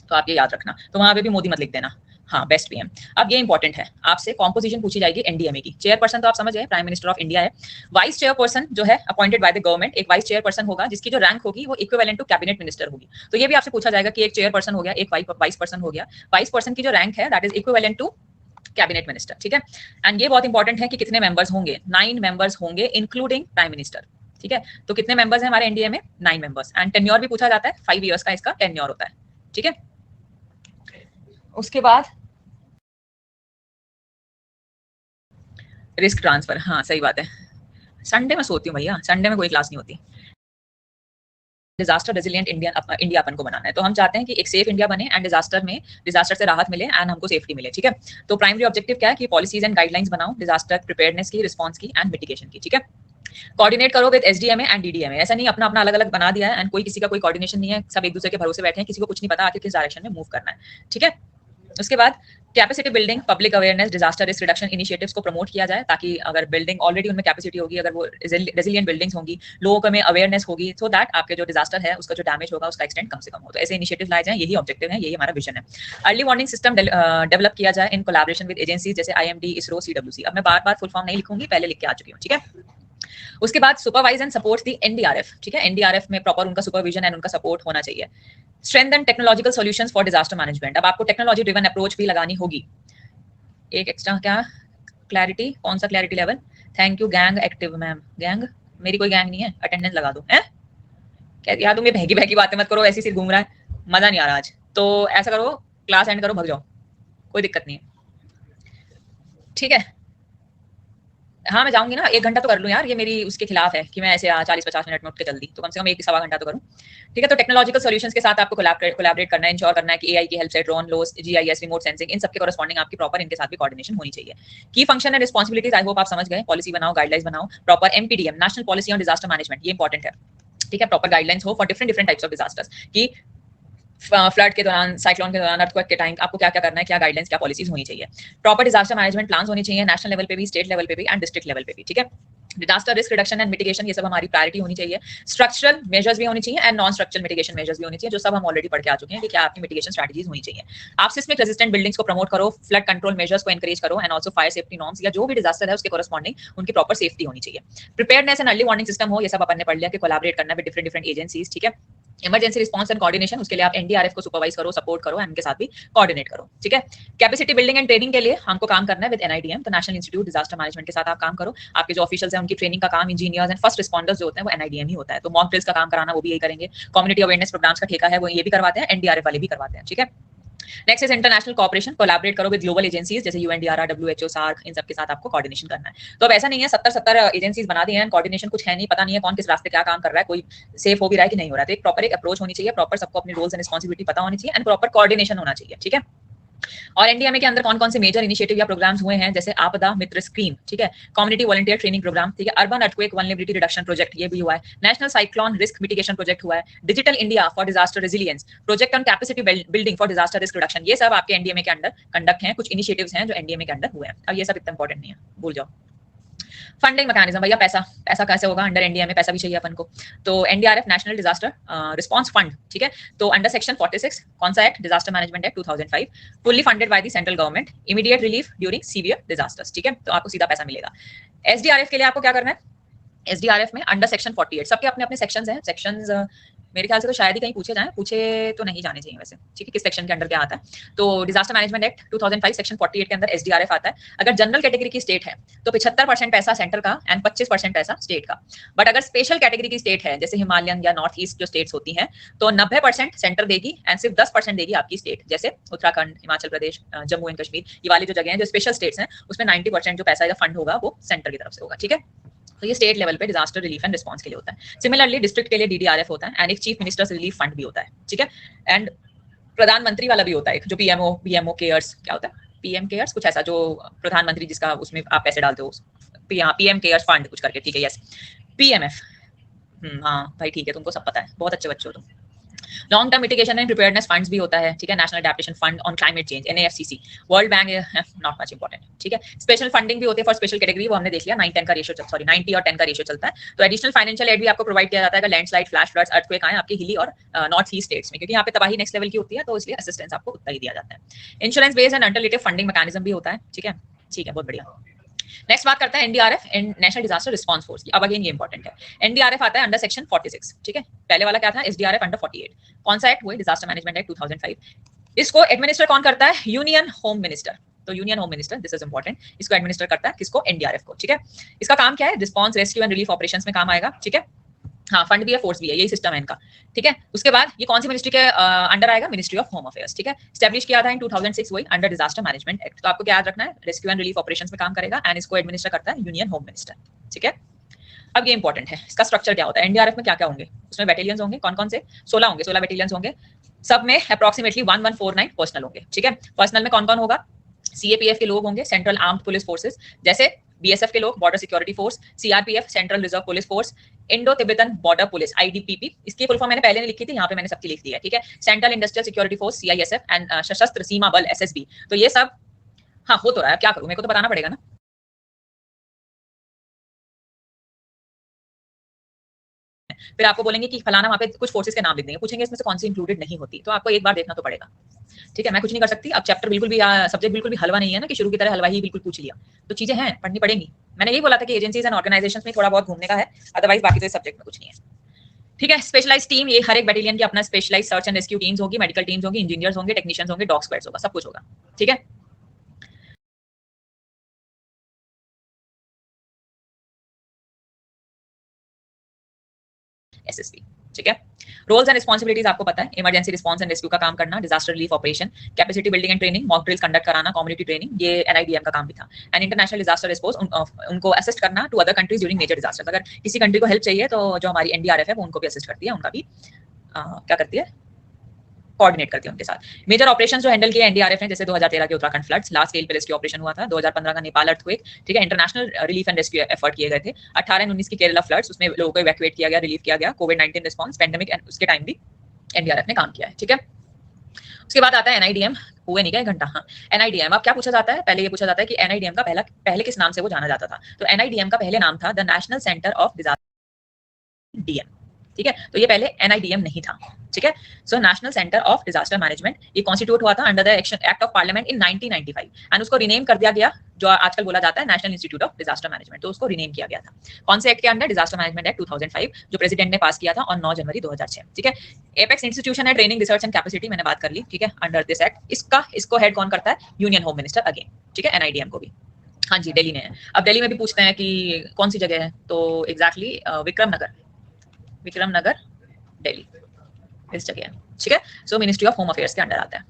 तो आप ये याद रखना, तो वहां पे भी मोदी मत लिख देना, हाँ, बेस्ट पीएम। अब ये इंपॉर्टेंट है, आपसे कॉम्पोजिशन पूछी जाएगी एनडीएमए की। चेयरपर्सन तो आप समझ गए, प्राइम मिनिस्टर ऑफ इंडिया है। वाइस चेयरपर्सन जो है अपॉइंटेड बाय द गवर्नमेंट, एक वाइस चेयरपर्सन होगा जिसकी जो रैंक होगी वो इक्विवेलेंट टू कैबिनेट मिनिस्टर होगी। तो ये भी आपसे पूछा जाएगा कि एक चेयरपर्सन हो गया, एक वाइस पर्सन हो गया, वाइस पर्सन की जो रैंक है that is equivalent to cabinet minister, ठीक है। एंड ये बहुत इंपॉर्टेंट है कि कितने मेंबर्स होंगे, 9 मेंबर्स होंगे इंक्लूडिंग प्राइम मिनिस्टर, ठीक है। तो कितने मेंबर्स हैं हमारे एनडीए में, 9 मेंबर्स। एंड टेन्योर भी पूछा जाता है, 5 इयर्स का इसका टेन्योर होता है, ठीक है। उसके बाद रिस्क ट्रांसफर, हाँ सही बात है। संडे में सोती हूँ भैया, संडे में कोई क्लास नहीं होती। डिजास्टर रेजिलिएंट इंडिया अपन को बनाना है, तो हम चाहते हैं कि एक सेफ इंडिया बने एंड डिजास्टर से राहत मिले एंड हमको सेफ्टी मिले, ठीक है। तो प्राइमरी ऑब्जेक्टिव क्या है कि पॉलिसीज एंड गाइडलाइंस बनाओ डिजास्टर प्रिपेयरनेस की, रिस्पांस की एंड मिटिगेशन की, ठीक है। कोऑर्डिनेट करो विद एसडीएमए एंड डीडीएमए। ऐसा नहीं अपना अपना अलग अलग बना दिया है एंड कोई किसी का कोई कोऑर्डिनेशन नहीं है, सब एक दूसरे के भरोसे बैठे हैं, किसी को कुछ नहीं पता आखिर किस डायरेक्शन में मूव करना है, ठीक है। उसके बाद capacity building, public awareness, disaster risk reduction initiatives को प्रमोट किया जाए, ताकि अगर बिल्डिंग ऑलरेडी उनमें कैपेसिटी होगी, अगर वो रेजिलिएंट बिल्डिंग्स होंगी, लोगों में अवेयरनेस होगी, सो दैट आपके जो डिजास्टर है उसका जो डैमेज होगा उसका एक्सटेंट कम से कम हो। तो ऐसे इनिशिएटिव लाए जाए, यही ऑब्जेक्टिव है, यही हमारा विजन है। अर्ली वार्निंग सिस्टम डेवलप किया जाए इन कोलैबोरेशन विद एजेंसीज जैसे आईएमडी, इसरो, सीडब्ल्यूसी। अब मैं बार बार फुल फॉर्म नहीं लिखूंगी, पहले लिख के आ चुकी हूँ, ठीक है। उसके बाद supervise and support the NDRF, ठीक है। एनडीआरएफ में प्रॉपर उनका सुपरविजन एंड उनका सपोर्ट होना चाहिए। Strengthen technological solutions for disaster management. अब आपको टेक्नोलॉजी ड्रिवन अप्रोच भी लगानी होगी। एक एक्स्ट्रा क्या क्लैरिटी, कौन सा clarity level, thank you gang active ma'am. Gang मेरी कोई गैंग नहीं है, अटेंडेंस लगा दो। है क्या यार, तुम ये भैगी भैगी बातें मत करो, ऐसी सिर घूम रहा है, मजा नहीं आ रहा आज। तो ऐसा करो, क्लास एंड करो, भग जाओ, कोई दिक्कत नहीं है, ठीक है। हाँ मैं जाऊंगी ना, 1 घंटा तो कर लूँ यार, ये मेरी उसके खिलाफ है कि मैं ऐसे 40-50 मिनट में उठ के जल्दी, तो कम से कम 1-1.25 घंटा तो करूँ, ठीक है। तो टेक्नोलॉजिकल सॉल्यूशंस के साथ आपको कोलैबोरेट करना है, इंश्योर करना है कि एआई की हेल्प से ड्रोन, लोस, जीआईएस, रिमोट सेंसिंग, इन सबके कॉरेस्पॉन्डिंग आपकी प्रॉपर इनके साथ भी कोऑर्डिनेशन होनी चाहिए। की function and responsibilities I hope आप समझ गए। पॉलिसी बनाओ, गाइडलाइंस बनाओ, proper MPDM, national policy on disaster management, ये इंपॉर्टेंट है, ठीक है। प्रॉपर गाइडलाइंस हो for different types of disasters, कि फ्लड के दौरान, साइक्लोन के दौरान, अर्थक्वेक के टाइम आपको क्या क्या करना है, क्या गाइडलाइंस, क्या पॉलिसीज होनी चाहिए। प्रॉपर डिजास्टर मैनेजमेंट प्लान्स होनी चाहिए, नेशनल लेवल पे भी, स्टेट लेवल पे भी एंड डिस्ट्रिक्ट लेवल पे भी, ठीक है। Disaster risk reduction and mitigation, ये सब हमारी प्रायोरिटी होनी चाहिए। स्ट्रक्चरल मेजर्स भी होनी चाहिए and non structural mitigation measures भी होनी चाहिए, जो सब हम ऑलरेडी पढ़ के आ चुके हैं कि क्या आपकी मिटिगेशन स्ट्रेटजीज होनी चाहिए। आप सिस्मिक रेजिस्टेंट बिल्डिंग्स को प्रमोट करो, फ्लड कंट्रोल मेजर्स को एनकरेज करो and also fire safety norms, या जो भी डिजास्टर है उसके कॉरेस्पॉन्डिंग उनकी प्रॉपर सेफ्टी होनी चाहिए। Preparedness and early warning system हो, ये सब अपन ने पढ़ लिया कि कोलैबोरेट करना विद डिफरेंट एजेंसीज, ठीक है। इमरजेंसी रिस्पांस एंड कोऑर्डिनेशन, उसके लिए आप एनडीआरएफ को सुपरवाइज करो, सपोर्ट करो एंड उनके साथ भी कोऑर्डिनेट करो, ठीक है। कैपेसिटी बिल्डिंग एंड ट्रेनिंग के लिए हमको काम करना है विद एनआईडीएम, तो नेशनल इंस्टीट्यूट डिजास्टर मैनेजमेंट के साथ आप काम करो। आपके जो ऑफिशियल्स हैं उनकी ट्रेनिंग का काम, इंजीनियर्स एंड फर्स्ट रिस्पॉन्डर्स जो होते हैं वो एनआईडीएम ही होता है। तो मॉक ड्रिल्स का काम कराना वो भी यही करेंगे। कम्युनिटी अवेयरनेस प्रोग्राम्स का ठेका है वो ये भी करवाते हैं, एनडीआरएफ वाले भी करवाते हैं, ठीक है। Next is international cooperation, collaborate करो विद ग्लोबल एजेंसीज जैसे यूएनडीआरआर, डब्ल्यूएचओ, सार्क, इन सब के साथ आपको कोऑर्डिनेशन करना है। तो अब ऐसा नहीं है 70 एजेंसीज बना दी हैं, कोऑर्डिनेशन कुछ है नहीं, पता नहीं है कौन किस रास्ते क्या काम कर रहा है, कोई सेफ हो भी रहा है कि नहीं हो रहा है। तो एक प्रॉपर एक अप्रोच होनी चाहिए, प्रॉपर सबको अपनी रोल्स एंड रिस्पांसिबिलिटी पता होनी चाहिए एंड प्रॉपर कोऑर्डिनेशन होना चाहिए, ठीक है। और एनडीएमए के अंदर कौन कौन से मेजर इनिशिएटिव या प्रोग्राम्स हुए हैं, जैसे आपदा मित्र स्कीम, ठीक है, कम्युनिटी वॉलंटियर ट्रेनिंग प्रोग्राम, ठीक है, urban earthquake vulnerability reduction project, ये भी हुआ है, national cyclone risk mitigation project हुआ है, digital India for disaster resilience, project on capacity building for disaster risk reduction, ये सब आपके एनडीएमए के अंडर कंडक्ट हैं, कुछ इनिशिएटिव्स हैं जो एनडीएमए के अंडर हुए हैं। अब ये सब इतना इंपॉर्टेंट नहीं है, भूल जाओ। फंडिंग मैकेनिज्म, भैया पैसा पैसा कैसे होगा, अंडर एनडीए में पैसा भी चाहिए अपन को। तो NDRF national disaster response fund, ठीक है। तो अंडर सेक्शन 46 कौन सा act, disaster management act 2005, fully funded by the central government, immediate relief during severe disasters, ठीक है। तो आपको सीधा पैसा मिलेगा। एसडीआरएफ के लिए आपको क्या करना है, एसडीआरएफ में अंडर सेक्शन 48, सबके अपने अपने सेक्शंस हैं। सेक्शंस मेरे ख्याल से तो शायद ही कहीं पूछे जाएं, पूछे तो नहीं जाने चाहिए वैसे, ठीक है, किस सेक्शन के अंडर क्या आता है। तो डिजास्टर मैनेजमेंट एक्ट 2005 सेक्शन 48 के अंदर एसडीआरएफ आता है। अगर जनरल कैटेगरी की स्टेट है तो 75% पैसा सेंटर का एंड 25% पैसा स्टेट का। बट अगर स्पेशल कैटेगरी की स्टेट है जैसे हिमालयन या नॉर्थ ईस्ट जो स्टेट्स होती हैं, तो 90% सेंटर देगी एंड सिर्फ 10% देगी आपकी स्टेट, जैसे उत्तराखंड, हिमाचल प्रदेश, जम्मू एंड कश्मीर, ये वाली जो जगह हैं जो स्पेशल स्टेट्स हैं, उसमें 90% जो पैसा या फंड होगा वो सेंटर की तरफ से होगा, ठीक है। तो ये स्टेट लेवल पे डिजास्टर रिलीफ एंड रिस्पांस के लिए होता है। सिमिलरली डिस्ट्रिक्ट के लिए डीडीआरएफ होता है एंड एक चीफ मिनिस्टर्स रिलीफ फंड भी होता है, ठीक है। एंड प्रधानमंत्री वाला भी होता है, जो पीएमओ केयर्स, क्या होता है, पीएम केयर्स कुछ ऐसा, जो प्रधानमंत्री जिसका उसमें आप पैसे डालते हो, पीएम केयर्स फंड कुछ करके, ठीक है, यस, पीएमएफ। हाँ भाई ठीक है, तुमको सब पता है, बहुत अच्छे बच्चे हो तुम। Long term mitigation and preparedness funds भी होता है, ठीक है, national adaptation fund on climate change, NAFCC, world bank, not much important, ठीक है। स्पेशल फंडिंग भी होती है फॉर स्पेशल कैटेगरी, वो हमने देख लिया, 9-10 का रेशियो, सॉरी 90 और 10 का रेशियो चलता है। तो एडिशनल फाइनेंशियल एड भी आपको प्रोवाइड किया जाता है अगर लैंडस्लाइड, फ्लैश फ्लड्स, अर्थक्वेक आए आपके हिली और नॉर्थ ईस्ट स्टेट्स में, क्योंकि यहाँ पे तबाही नेक्स्ट लेवल की होती है, तो इसलिए असिस्टेंस आपको उतना ही दिया जाता है। Insurance based and alternative funding mechanism भी होता है, ठीक है, ठीक है, बहुत बढ़िया। नेक्स्ट बात करते हैं NDRF, national disaster response force की। अब अगेन ये इंपॉर्टेंट है, एनडीआरएफ आता है अंडर सेक्शन 46, ठीक है। पहले वाला क्या था, एसडीआरएफ अंडर 48। कौन सा एक्ट, वो डिजास्टर मैनेजमेंट एक्ट 2005। इसको एडमिनिस्टर कौन करता है, यूनियन होम मिनिस्टर। तो union home minister, this is important, इसको एडमिनिस्टर करता है, किसको, एनडीआरएफ को, ठीक है। इसका काम क्या है, response, rescue and relief operations में काम आएगा, ठीक है। हाँ, फंड भी है, फोर्स भी है, यही सिस्टम है इनका, ठीक है। उसके बाद ये कौन सी मिनिस्ट्री के अंडर आएगा, मिनिस्ट्री ऑफ होम अफेयर्स, ठीक है। स्टैब्लिश किया था इन 2006 वही अंडर डिजास्टर मैनेजमेंट एक्ट। तो आपको क्या याद रखना है, रेस्क्यू एंड रिलीफ ऑपरेशंस में काम करेगा एंड इसको एडमिनिस्टर करता है यूनियन होम मिनिस्टर, ठीक है। अब ये इंपॉर्टेंट है, इसका स्ट्रक्चर क्या होता है, एनडीआरएफ में क्या क्या होंगे, उसमें बैटेलियंस होंगे, कौन कौन से, 16 होंगे, 16 बैटेलियंस होंगे, सब में अप्रोक्सीमेटली 1149 पर्सनल होंगे, ठीक है। पर्सनल में कौन कौन होगा, सीएपीएफ के लोग होंगे, सेंट्रल आर्म्ड पुलिस फोर्सेस, जैसे बीएसएफ के लोग, border security force, CRPF, central reserve police force, Indo Tibetan border police, IDPP, इसकी फुल फॉर्म मैंने पहले नहीं लिखी थी, यहाँ पे मैंने सबकी लिख दी है, ठीक है। Central industrial security force, CISF and सशस्त्र सीमा बल, एसएसबी। तो ये सब, हाँ हो तो रहा है, क्या करूं, मेरे को तो बताना पड़ेगा ना। फिर आपको बोलेंगे कि फलाना, वहाँ पे कुछ फोर्सेस के नाम लिख देंगे, पूछेंगे इसमें से कौन सी इंक्लूडेड नहीं होती, तो आपको एक बार देखना तो पड़ेगा, ठीक है। मैं कुछ नहीं कर सकती, अब चैप्टर बिल्कुल भी, सब्जेक्ट बिल्कुल भी हलवा नहीं है ना कि शुरू की तरह हलवा ही बिल्कुल पूछ लिया, तो चीजें हैं, पढ़नी पड़ेंगी। मैंने यही बोला था कि एजेंसीज एंड ऑर्गेनाइजेशंस में थोड़ा बहुत घूमने का है, अदरवाइज बाकी तो इस सब्जेक्ट में कुछ नहीं है, ठीक है। स्पेशलाइज टीम, ये हर एक बैटेलियन की अपना specialise search and rescue teams होगी, मेडिकल टीम्स होंगी, इंजीनियर्स होंगे, टेक्नीशियंस होंगे, डॉग स्क्वाड्स होगा, सब कुछ होगा, ठीक है। एसएसपी, ठीक है। रोल्स एंड रिस्पांसिबिलिटीज आपको पता है, इमरजेंसी रिस्पांस एंड रेस्क्यू का काम करना, disaster relief operation, capacity building and training, mock drills conduct कराना, कम्युनिटी ट्रेनिंग, ये एनआईडीएम का काम भी था। एंड इंटरनेशनल डिजास्टर रिस्पांस, उनको असिस्ट करना to other countries during major disasters. अगर किसी कंट्री को हेल्प चाहिए तो जो हमारी एनडीआरएफ है वो उनको भी असिस्ट करती है, उनका भी क्या करती है, कोऑर्डिनेट करती है उनके साथ। मेजर ऑपरेशन जो हैंडल किए एनडीआरएफ ने, जैसे 2013 के उत्तराखंड फ्लड्स, लार्ज स्केल पे रेस्क्यू ऑपरेशन हुआ था, 2015 का नेपाल अर्थक्वेक, ठीक है, international relief and rescue effort किए गए थे। 18 और 19 की केरला फ्लड्स, उसमें लोगों को इवैक्यूएट किया गया, रिलीफ किया गया, कोविड-19 रिस्पांस, पेंडेमिक, एंड उसके टाइम भी एनडीआरएफ ने काम किया है, ठीक है। उसके बाद आता है एनआईडीएम, हुए नहीं गए घंटा, हाँ। एनआईडीएम, अब क्या पूछा जाता है, पहले ये पूछा जाता है कि एनआईडीएम का पहले किस नाम से वो जाना जाता था। तो एनआईडीएम का पहले नाम था the national centre of disaster, DM, ठीक है। तो ये पहले एनआईडीएम नहीं था, ठीक है। So national centre of disaster management, ये कॉन्स्टिट्यूट हुआ था under the act of parliament in 1995 and उसको रीनेम कर दिया गया, जो आजकल बोला जाता है national institute of disaster management, तो उसको रीनेम किया गया था। कौन से एक्ट के अंडर, डिजास्टर मैनेजमेंट एक्ट 2005, जो प्रेसिडेंट ने पास किया था ऑन 9 जनवरी 2006, ठीक है। एपेक्स इंस्टीट्यूशन है ट्रेनिंग, रिसर्च एंड कैपेसिटी, मैंने बात कर ली, ठीक है, अंडर दिस एक्ट। इसको हेड कौन करता है, यूनियन होम मिनिस्टर अगेन, ठीक है, एनआईडीएम को भी, हाँ जी, दिल्ली में है। अब दिल्ली में भी पूछते हैं कि कौन सी जगह है, तो एग्जैक्टली विक्रम नगर दिल्ली, इस जगह है, ठीक है। सो मिनिस्ट्री ऑफ होम अफेयर्स के अंडर आता है।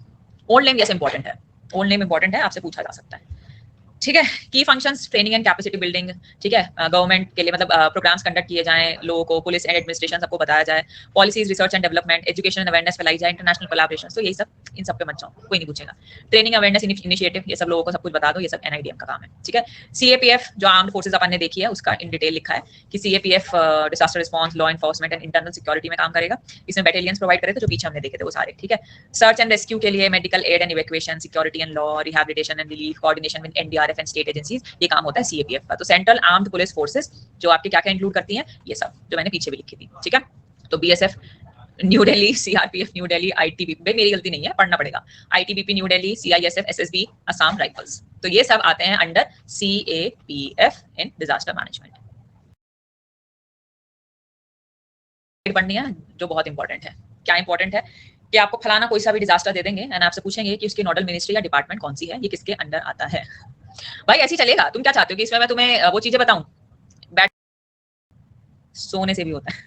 ओल्ड नेम, यस इंपॉर्टेंट है, ओल्ड नेम इंपॉर्टेंट है, आपसे पूछा जा सकता है, ठीक है। की functions, training and capacity building, ठीक है। गवर्नमेंट के लिए मतलब प्रोग्राम्स कंडक्ट किए जाएं, लोगों को पुलिस एंड एडमिनिस्ट्रेशन सबको बताया जाए, policies, research and development, education and awareness फैलाई जाए, इंटरनेशनल कोलैबोरेशन, तो यही सब, इन सब पे मत जाओ, कोई नहीं पूछेगा। ट्रेनिंग अवेयरनेस इनिशिएटिव, ये सब लोगों को सब कुछ बता दो, ये सब एनआईडीएम का काम है, ठीक है। सीएपीएफ, जो आर्म्ड फोर्सेज अपन ने देखी है, उसका इन डिटेल लिखा है कि CAPF disaster response, law enforcement and internal security में काम करेगा। इसमें बैटेलियंस प्रोवाइड करे थे, जो पीछे हमने देखे थे वो सारे, ठीक है। सर्च एंड रेस्क्यू के लिए medical aid and evacuation, security and law, rehabilitation and relief, coordination with NDRF and state agencies, ये काम होता है सीएपीएफ का। तो सेंट्रल आर्म्ड पुलिस फोर्सेस, जो आपके क्या क्या इंक्लूड करती हैं, ये सब जो मैंने पीछे भी लिखी थी, ठीक है। तो BSF new Delhi, CRPF new Delhi, ITBP, मेरी गलती नहीं है, पढ़ना पड़ेगा, ITBP new Delhi, CISF, SSB, Assam rifles, तो ये सब आते हैं under CAPF in disaster management. पढ़नी है जो बहुत इंपॉर्टेंट है, क्या इंपॉर्टेंट है कि आपको फलाना कोई सा भी डिजास्टर दे देंगे एंड आपसे पूछेंगे कि उसकी नोडल मिनिस्ट्री या डिपार्टमेंट कौन सी है, ये किसके अंडर आता है। भाई ऐसे ही चलेगा, तुम क्या चाहते हो कि इसमें मैं तुम्हें वो चीजें बताऊं, सोने से भी होता है।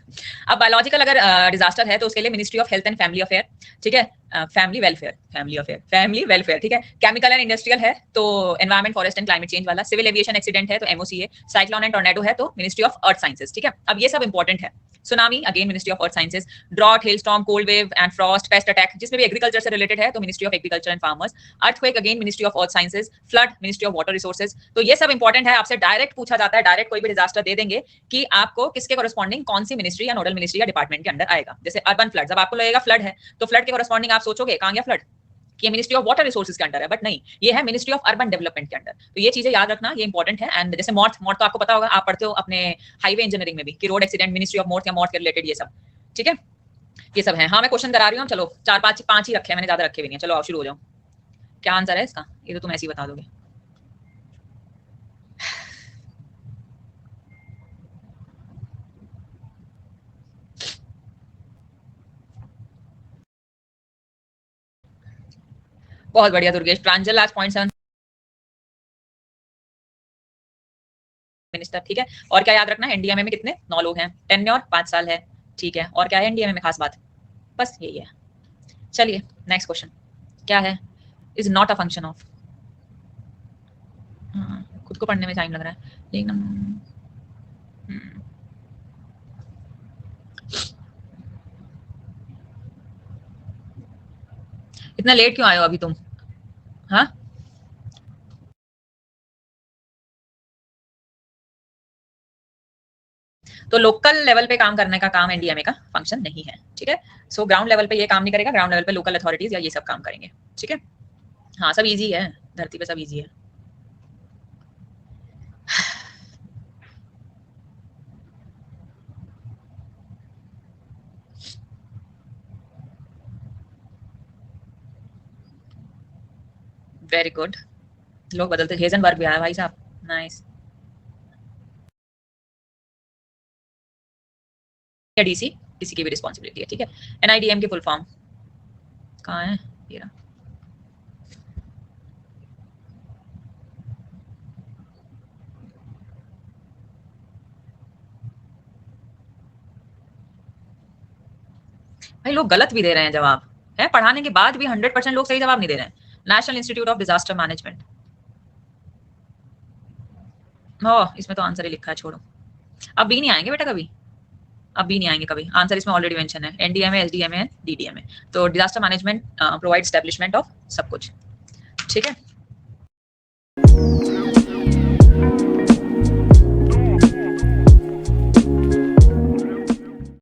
अब बायोलॉजिकल अगर डिजास्टर है तो उसके लिए ministry of health and family affair, ठीक है, फैमिली वेलफेयर, ठीक है। केमिकल एंड इंडस्ट्रियल है तो environment, forest and climate change वाला। सिविल एविएशन एक्सीडेंट है तो एमओसीए। साइक्लोन एंड टोर्नेडो है तो मिनिस्ट्री ऑफ अर्थ साइंसेज, ठीक है। अब ये सब इंपॉर्टेंट है। Tsunami again ministry of earth sciences. Drought, hailstorm, cold wave and frost, pest attack जिसमें भी एग्रीकल्चर से रिलेटेड है तो ministry of agriculture and farmers. Earthquake again ministry of earth sciences. Flood ministry of water resources. तो ये सब important है, आपसे डायरेक्ट पूछा जाता है, डायरेक्ट कोई भी डिजास्टर दे देंगे कि आपको किसके कॉरेस्पॉन्डिंग कौन सी मिनिस्ट्री या नोडल मिनिस्ट्री या डिपार्टमेंट के अंडर आएगा। जैसे अर्बन फ्लड, जब आपको लगेगा फ्लड है तो फ्लड के कॉरेस्पॉन्डिंग आप सोचोगे कहां गया फ्लड, ये मिनिस्ट्री ऑफ वाटर रिसोर्सेज के अंडर है, बट नहीं, ये है मिनिस्ट्री ऑफ अर्बन डेवलपमेंट के अंडर। तो ये चीजें याद रखना, ये इंपॉर्टेंट है। एंड जैसे मौत तो आपको पता होगा, आप पढ़ते हो अपने हाईवे इंजीनियरिंग में भी कि रोड एक्सीडेंट मिनिस्ट्री ऑफ मौत या मौत के रिलेटेड ये सब, ठीक है। ये सब है। हाँ मैं क्वेश्चन करा रही हूँ, चलो 4-5 ही रखे हैं मैंने, ज्यादा रखे भी नहीं है। चलो आओ शुरू हो जाओ। क्या आंसर है इसका, ये तो तुम ऐसे ही बता दोगे। बहुत बढ़िया दुर्गेश। प्रांजल आज 0.7 मिनिस्टर, ठीक है। और क्या याद रखना है, एनडीएमए में कितने 9 लोग हैं, टेन्योर 5 साल है, ठीक है। और क्या है एनडीएमए में खास बात, बस यही है। चलिए नेक्स्ट क्वेश्चन क्या है, is not a function of. खुद को पढ़ने में टाइम लग रहा है लेकिन इतना लेट क्यों आए हो अभी तुम, हाँ। तो लोकल लेवल पे काम करने का काम एनडीएमए का फंक्शन नहीं है, ठीक है। सो ग्राउंड लेवल पे ये काम नहीं करेगा, ग्राउंड लेवल पे लोकल अथॉरिटीज या ये सब काम करेंगे, ठीक है। हाँ सब इजी है, धरती पे सब इजी है। वेरी गुड, लोग बदलते, हेजनबर्ग भी आया भाई साहब, नाइस। या डीसी किसी की भी रिस्पॉन्सिबिलिटी है, ठीक है। एनआईडीएम की फुल फॉर्म कहाँ है, ये रहा। भाई लोग गलत भी दे रहे हैं जवाब, है पढ़ाने के बाद भी 100% लोग सही जवाब नहीं दे रहे हैं। National institute of disaster management, इसमें तो आंसर ही लिखा है, छोड़ो। अब भी नहीं आएंगे बेटा कभी, अब भी नहीं आएंगे कभी। आंसर इसमें ऑलरेडी मेंशन है, एनडीएमए, एसडीएमए, डीडीएमए। तो disaster management provide establishment of सब कुछ, ठीक है।